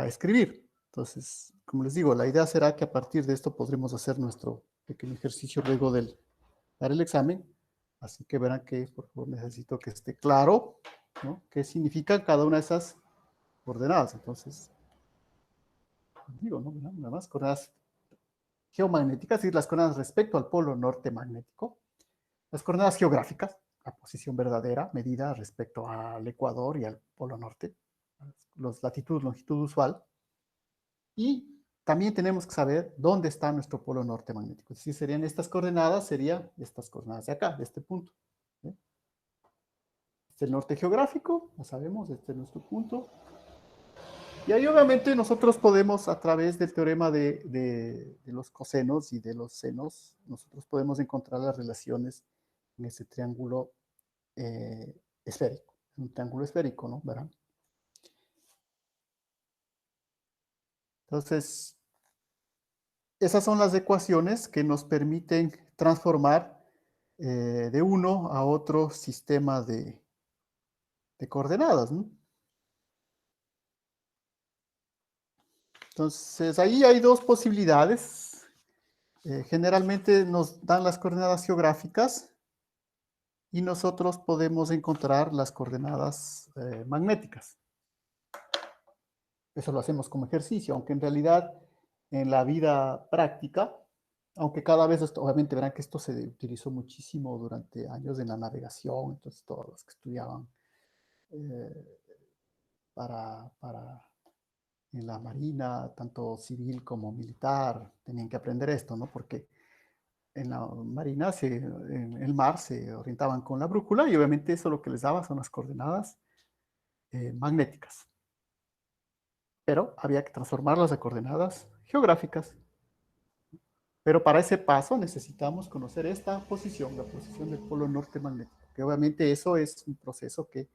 escribir. Entonces, como les digo, la idea será que a partir de esto podremos hacer nuestro pequeño ejercicio luego de dar el examen. Así que verán que, por favor, necesito que esté claro, ¿no?, qué significan cada una de esas coordenadas. Entonces, digo, ¿no? Nada más coordenadas geomagnéticas, es decir, las coordenadas respecto al polo norte magnético. Las coordenadas geográficas, la posición verdadera, medida respecto al ecuador y al polo norte, los latitud, longitud usual. Y también tenemos que saber dónde está nuestro polo norte magnético. Si serían estas coordenadas, serían estas coordenadas de acá, de este punto. ¿Sí? Este es el norte geográfico, ya sabemos, este es nuestro punto. Y ahí obviamente nosotros podemos, a través del teorema de los cosenos y de los senos, nosotros podemos encontrar las relaciones en ese triángulo esférico. Un triángulo esférico, ¿no? ¿Verán? Entonces, esas son las ecuaciones que nos permiten transformar de uno a otro sistema de coordenadas, ¿no? Entonces, ahí hay dos posibilidades. Generalmente nos dan las coordenadas geográficas y nosotros podemos encontrar las coordenadas magnéticas. Eso lo hacemos como ejercicio, aunque en realidad en la vida práctica, aunque cada vez, obviamente verán que esto se utilizó muchísimo durante años en la navegación, entonces todos los que estudiaban en la marina, tanto civil como militar, tenían que aprender esto, ¿no? Porque en la marina, en el mar, se orientaban con la brújula y obviamente eso lo que les daba son las coordenadas magnéticas. Pero había que transformarlas a coordenadas geográficas. Pero para ese paso necesitamos conocer esta posición, la posición del polo norte magnético, que obviamente eso es un proceso que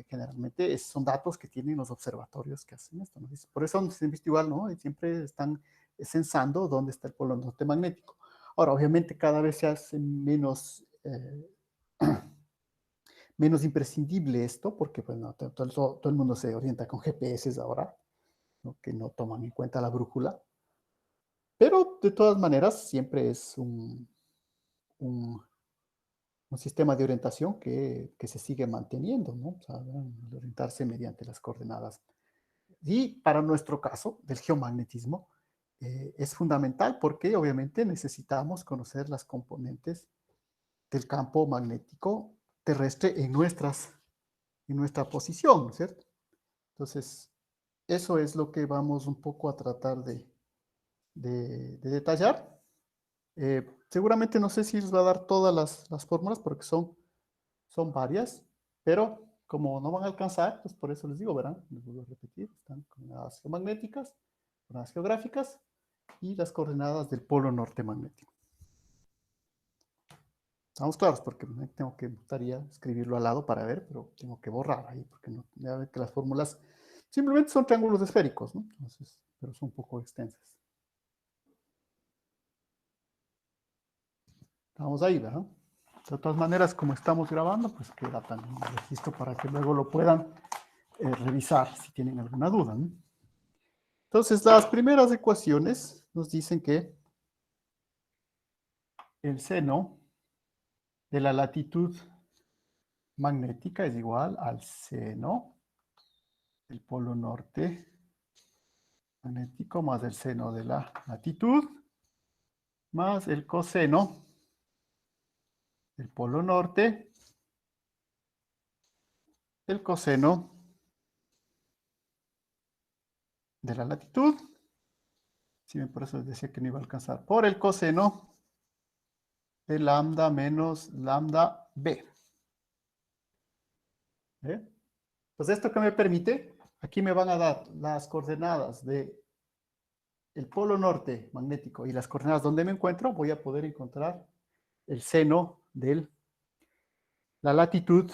generalmente son datos que tienen los observatorios que hacen esto, ¿no? Por eso se han visto igual, ¿no? Y siempre están censando dónde está el polo norte magnético. Ahora, obviamente cada vez se hace menos, menos imprescindible esto, porque pues, no, todo el mundo se orienta con GPS ahora, ¿no? Que no toman en cuenta la brújula. Pero de todas maneras siempre es un sistema de orientación que se sigue manteniendo, ¿no? O sea, orientarse mediante las coordenadas. Y para nuestro caso, del geomagnetismo, es fundamental porque obviamente necesitamos conocer las componentes del campo magnético terrestre en nuestra posición, ¿no es cierto? Entonces, eso es lo que vamos un poco a tratar de detallar. Seguramente no sé si les va a dar todas las fórmulas porque son varias, pero como no van a alcanzar, pues por eso les digo, verán, les vuelvo a repetir, están coordenadas geomagnéticas, coordenadas geográficas y las coordenadas del polo norte magnético. Estamos claros porque me gustaría escribirlo al lado para ver, pero tengo que borrar ahí porque no, ya ven que las fórmulas simplemente son triángulos esféricos, ¿no? Entonces, pero son un poco extensas. Estamos ahí, ¿verdad? De todas maneras, como estamos grabando, pues queda también el registro para que luego lo puedan revisar si tienen alguna duda, ¿no? Entonces, las primeras ecuaciones nos dicen que el seno de la latitud magnética es igual al seno del polo norte magnético más el seno de la latitud más el coseno del polo norte, el coseno de la latitud, sí, por eso les decía que no iba a alcanzar, por el coseno de lambda menos lambda b. Pues esto que me permite, aquí me van a dar las coordenadas de el polo norte magnético y las coordenadas donde me encuentro, voy a poder encontrar el seno de la latitud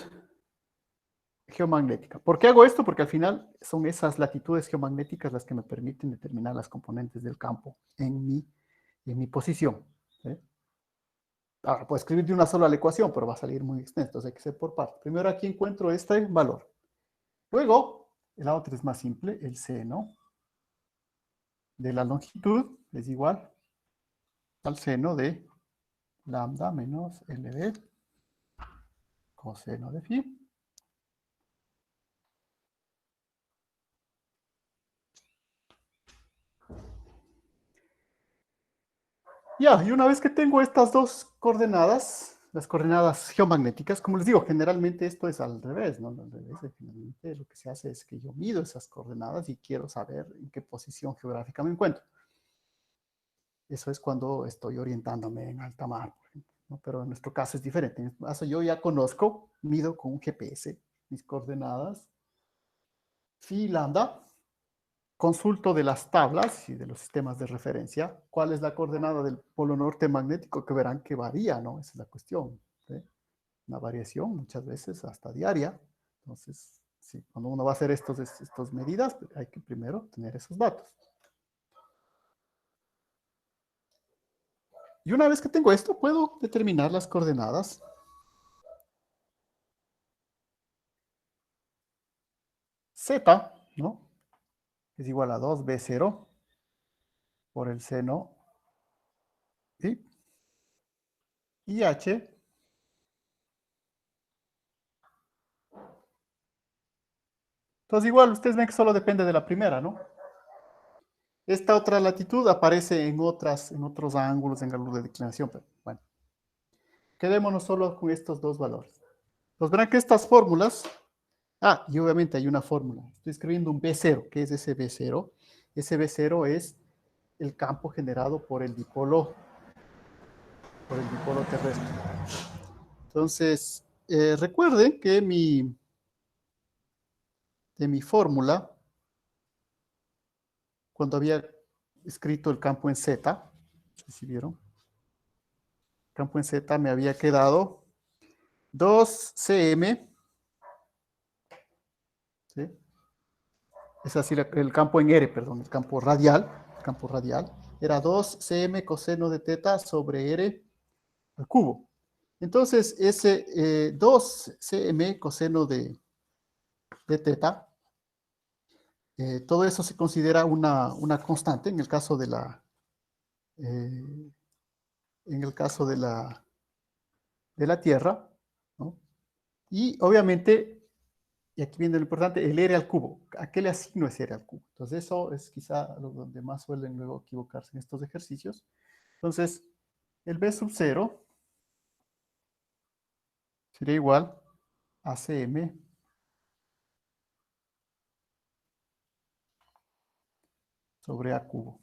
geomagnética. ¿Por qué hago esto? Porque al final son esas latitudes geomagnéticas las que me permiten determinar las componentes del campo en mi posición. ¿Sí? Ahora, puedo escribir de una sola la ecuación, pero va a salir muy extenso, entonces hay que ser por partes. Primero aquí encuentro este valor. Luego, la otra es más simple, el seno de la longitud es igual al seno de lambda menos LB coseno de phi. Ya, y una vez que tengo estas dos coordenadas, las coordenadas geomagnéticas, como les digo, generalmente esto es al revés, ¿no? Al revés, generalmente lo que se hace es que yo mido esas coordenadas y quiero saber en qué posición geográfica me encuentro. Eso es cuando estoy orientándome en alta mar, por ejemplo, ¿no? Pero en nuestro caso es diferente. En este caso yo ya conozco, mido con un GPS mis coordenadas, phi lambda, consulto de las tablas y de los sistemas de referencia, cuál es la coordenada del polo norte magnético, que verán que varía, ¿no? Esa es la cuestión, ¿sí? Una variación muchas veces hasta diaria. Entonces, sí, cuando uno va a hacer estas medidas, hay que primero tener esos datos. Y una vez que tengo esto, puedo determinar las coordenadas Z, ¿no? Es igual a 2B0 por el seno, ¿sí? Y H entonces igual, ustedes ven que solo depende de la primera, ¿no? Esta otra latitud aparece en otros ángulos, en ángulos de declinación, pero bueno. Quedémonos solo con estos dos valores. Pues verán que estas fórmulas, y obviamente hay una fórmula. Estoy escribiendo un B0. ¿Qué es ese B0? Ese B0 es el campo generado por el dipolo terrestre. Entonces, recuerden que de mi fórmula, cuando había escrito el campo en Z, sé si vieron. Campo en Z me había quedado 2 cm. ¿Sí? Es así el campo en R, perdón, el campo radial. El campo radial era 2 cm coseno de teta sobre R al cubo. Entonces, ese 2 cm coseno de teta, todo eso se considera una constante en el caso de la, en el caso de la Tierra, ¿no? Y obviamente, y aquí viene lo importante, el R al cubo. ¿A qué le asigno ese R al cubo? Entonces, eso es quizá lo donde más suelen luego equivocarse en estos ejercicios. Entonces, el B sub 0 sería igual a CM sobre A cubo.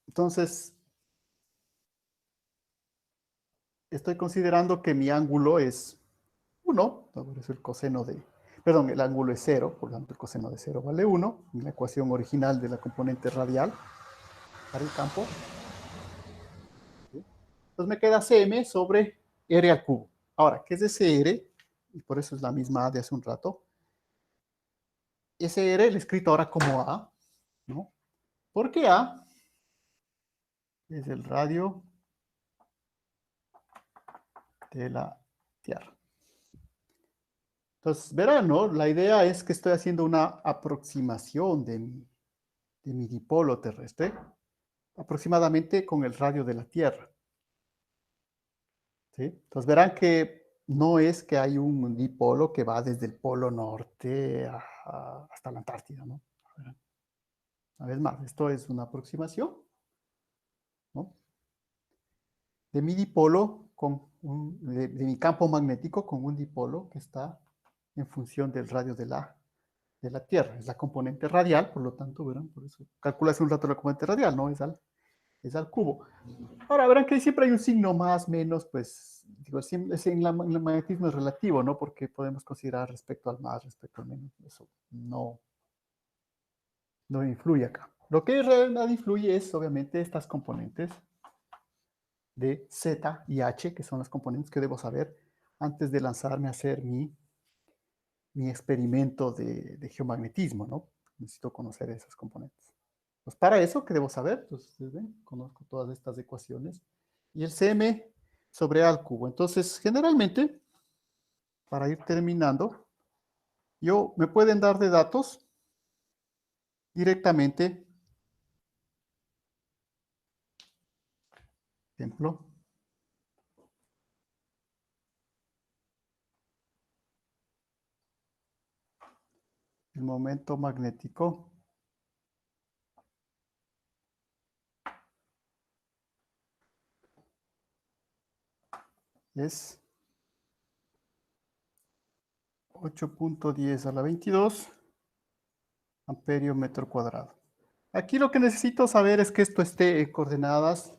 Entonces, estoy considerando que mi ángulo es 1, por eso el coseno de, perdón, el ángulo es 0, por lo tanto el coseno de 0 vale 1, en la ecuación original de la componente radial para el campo. ¿Sí? Entonces me queda Cm sobre R al cubo. Ahora, ¿qué es ese R? Y por eso es la misma A de hace un rato. Ese R lo he escrito ahora como A, ¿no? Porque A es el radio de la Tierra. Entonces, verán, ¿no? La idea es que estoy haciendo una aproximación de mi dipolo terrestre, aproximadamente con el radio de la Tierra. ¿Sí? Entonces, verán que no es que hay un dipolo que va desde el polo norte hasta la Antártida, ¿no? Una vez más, esto es una aproximación, ¿no? De mi dipolo, de mi campo magnético con un dipolo que está en función del radio de la Tierra. Es la componente radial, por lo tanto, verán, por eso calcula hace un rato la componente radial, ¿no? Es al cubo. Ahora, verán que siempre hay un signo más, menos, pues, digo, en el magnetismo es relativo, ¿no? Porque podemos considerar respecto al más, respecto al menos, eso no influye acá. Lo que en realidad influye es, obviamente, estas componentes de Z y H, que son las componentes que debo saber antes de lanzarme a hacer mi experimento de geomagnetismo, ¿no? Necesito conocer esas componentes. Pues para eso, ¿qué debo saber? Pues, ustedes ven, conozco todas estas ecuaciones. Y el Cm sobre A al cubo. Entonces, generalmente, para ir terminando, me pueden dar de datos directamente, ejemplo, el momento magnético es 8.10 a la 22 amperio metro cuadrado. Aquí lo que necesito saber es que esto esté en coordenadas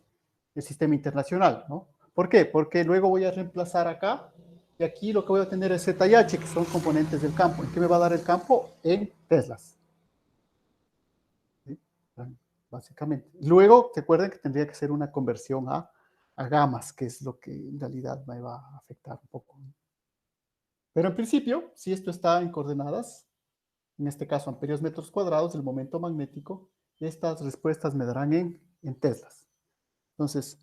del sistema internacional, ¿no? ¿Por qué? Porque luego voy a reemplazar acá y aquí lo que voy a tener es Z y H, que son componentes del campo. ¿En qué me va a dar el campo? En teslas. ¿Sí? Básicamente. Luego, recuerden que tendría que ser una conversión a gamas, que es lo que en realidad me va a afectar un poco. Pero en principio, si esto está en coordenadas, en este caso amperios metros cuadrados, el momento magnético, estas respuestas me darán en teslas. Entonces,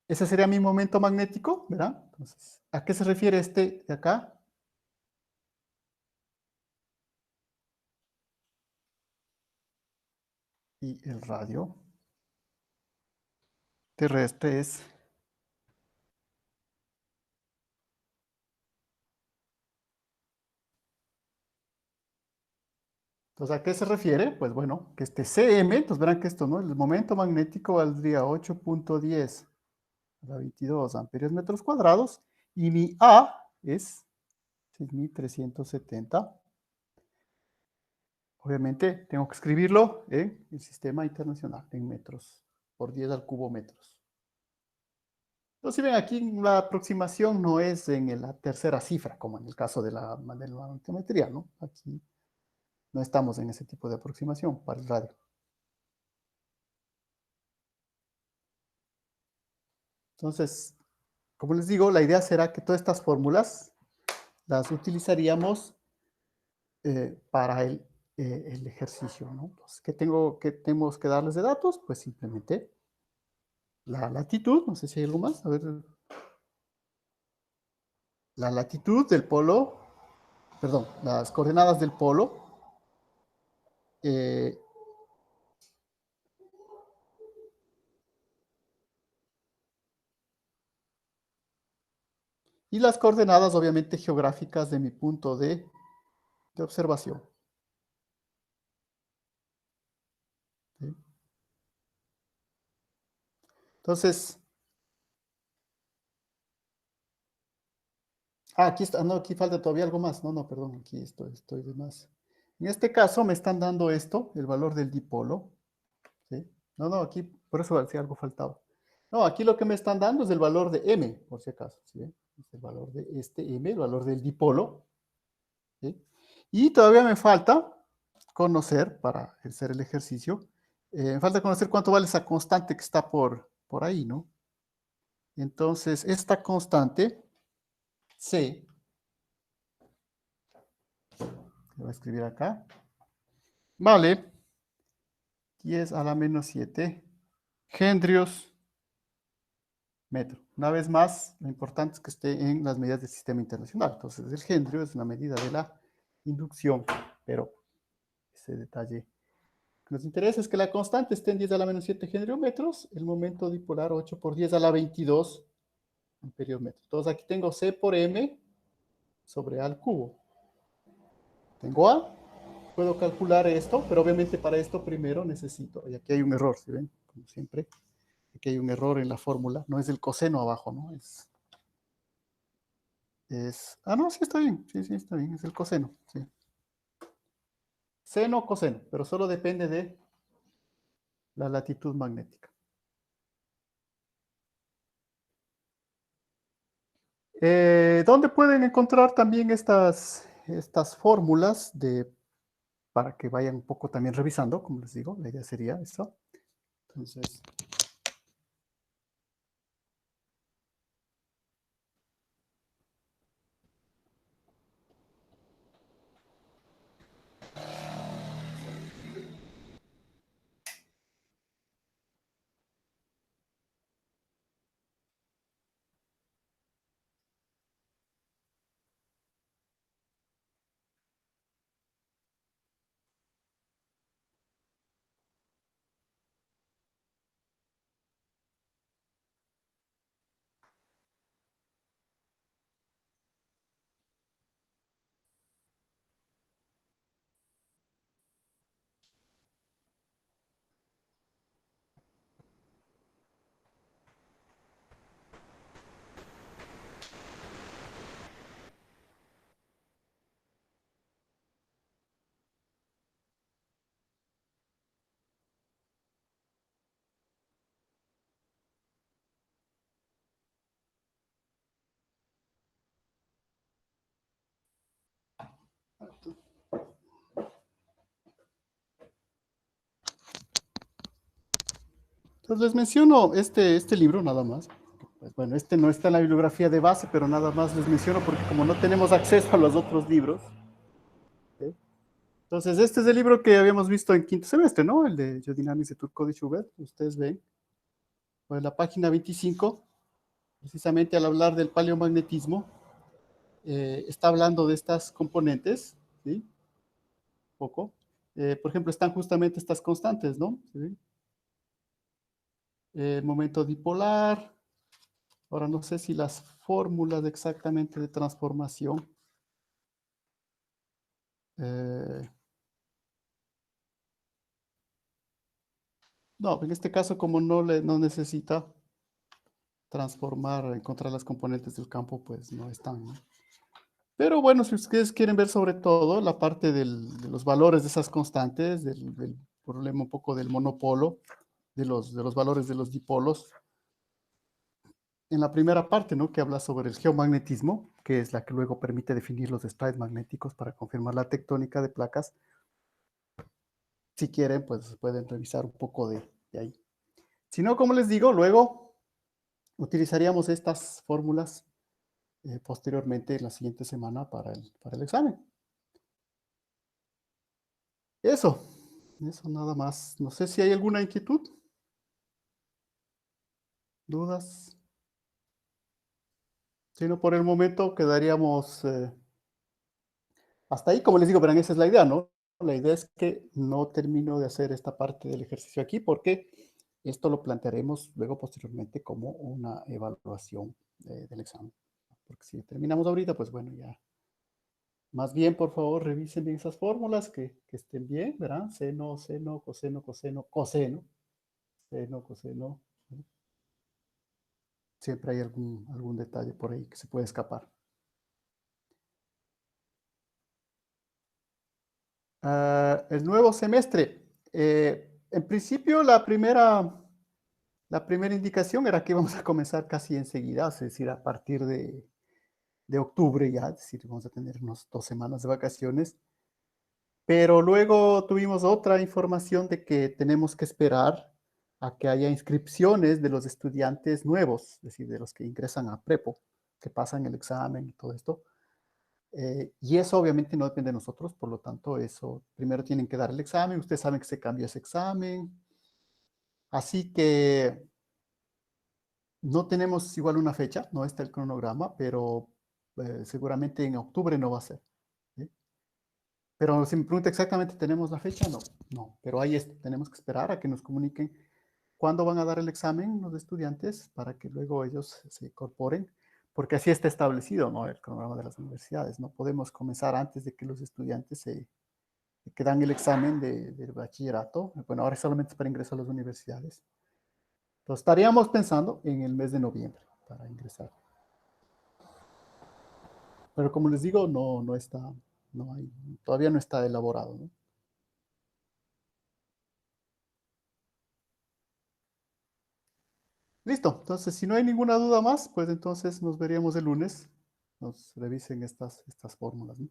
ese sería mi momento magnético, ¿verdad? Entonces, ¿a qué se refiere este de acá? Y el radio terrestre es entonces, ¿a qué se refiere? Pues bueno, que este Cm, entonces verán que esto, ¿no? El momento magnético valdría 8.10 a la 22 amperios metros cuadrados y mi A es 6.370. Obviamente tengo que escribirlo en el sistema internacional, en metros, por 10 al cubo metros. Entonces, si ven aquí, la aproximación no es en la tercera cifra, como en el caso de la geometría, ¿no? Aquí no estamos en ese tipo de aproximación para el radio. Entonces, como les digo, la idea será que todas estas fórmulas las utilizaríamos para el ejercicio, ¿no? Entonces, ¿qué tenemos que darles de datos? Pues simplemente la latitud, no sé si hay algo más, a ver, la latitud del polo, perdón, las coordenadas del polo, eh, y las coordenadas, obviamente, geográficas de mi punto de observación. ¿Sí? Entonces, aquí está, no, aquí falta todavía algo más. No, perdón, aquí estoy de más. En este caso me están dando esto, el valor del dipolo. ¿Sí? No, aquí, por eso decía algo faltaba. No, aquí lo que me están dando es el valor de M, por si acaso. ¿Sí? Es el valor de este M, el valor del dipolo. ¿Sí? Y todavía me falta conocer, para hacer el ejercicio, me falta conocer cuánto vale esa constante que está por ahí, ¿no? Entonces, esta constante, C, que voy a escribir acá, vale 10 a la menos 7 hendrios metro. Una vez más, lo importante es que esté en las medidas del sistema internacional. Entonces, el hendrio es una medida de la inducción, pero ese detalle que nos interesa es que la constante esté en 10 a la menos 7 hendriometros, el momento dipolar 8 por 10 a la 22 amperiómetros. Entonces, aquí tengo C por M sobre A al cubo. Tengo A, puedo calcular esto, pero obviamente para esto primero necesito, y aquí hay un error, ¿sí ven? Como siempre, aquí hay un error en la fórmula, no es el coseno abajo, ¿no? No, sí está bien, sí, está bien, es el coseno, sí. Seno o coseno, pero solo depende de la latitud magnética. ¿Dónde pueden encontrar también estas fórmulas para que vayan un poco también revisando, como les digo, la idea sería esto. Entonces, les menciono este libro nada más. Pues, bueno, este no está en la bibliografía de base, pero nada más les menciono porque como no tenemos acceso a los otros libros. ¿Sí? Entonces, este es el libro que habíamos visto en quinto semestre, ¿no? El de Geodynamics de Turco de Schubert. Ustedes ven, pues la página 25, precisamente al hablar del paleomagnetismo, está hablando de estas componentes, ¿sí? Poco. Por ejemplo, están justamente estas constantes, ¿no? ¿Sí? Momento dipolar. Ahora no sé si las fórmulas exactamente de transformación. No, en este caso como no necesita transformar, encontrar las componentes del campo, pues no están, ¿no? Pero bueno, si ustedes quieren ver sobre todo la parte de los valores de esas constantes, del problema un poco del monopolo, de los valores de los dipolos, en la primera parte, ¿no? Que habla sobre el geomagnetismo, que es la que luego permite definir los estratos magnéticos para confirmar la tectónica de placas. Si quieren, pues pueden revisar un poco de ahí. Si no, como les digo, luego utilizaríamos estas fórmulas posteriormente en la siguiente semana para el examen. Eso nada más. No sé si hay alguna inquietud, dudas. Si no, por el momento quedaríamos hasta ahí. Como les digo, verán, esa es la idea, ¿no? La idea es que no termino de hacer esta parte del ejercicio aquí porque esto lo plantearemos luego posteriormente como una evaluación del examen. Porque si terminamos ahorita, pues bueno, ya. Más bien, por favor, revisen bien esas fórmulas, que estén bien, ¿verdad? Seno, seno, coseno, coseno, coseno, seno, coseno. ¿Sí? Siempre hay algún detalle por ahí que se puede escapar. El nuevo semestre. En principio, la primera indicación era que íbamos a comenzar casi enseguida, es decir, a partir de octubre ya, es decir, vamos a tener unas 2 semanas de vacaciones. Pero luego tuvimos otra información de que tenemos que esperar a que haya inscripciones de los estudiantes nuevos, es decir, de los que ingresan a prepo, que pasan el examen y todo esto. Y eso obviamente no depende de nosotros, por lo tanto, eso primero tienen que dar el examen. Ustedes saben que se cambia ese examen. Así que no tenemos igual una fecha, no está el cronograma, pero seguramente en octubre no va a ser. ¿Sí? Pero si me pregunta exactamente, ¿tenemos la fecha? No, no, pero ahí tenemos que esperar a que nos comuniquen cuándo van a dar el examen los estudiantes para que luego ellos se incorporen, porque así está establecido, ¿no? El cronograma de las universidades. No podemos comenzar antes de que los estudiantes que dan el examen del bachillerato. Bueno, ahora solamente es para ingresar a las universidades. Entonces, estaríamos pensando en el mes de noviembre para ingresar. Pero como les digo, no está, no hay, todavía no está elaborado, ¿no? Listo, entonces si no hay ninguna duda más, pues entonces nos veríamos el lunes. Nos revisen estas fórmulas, ¿no?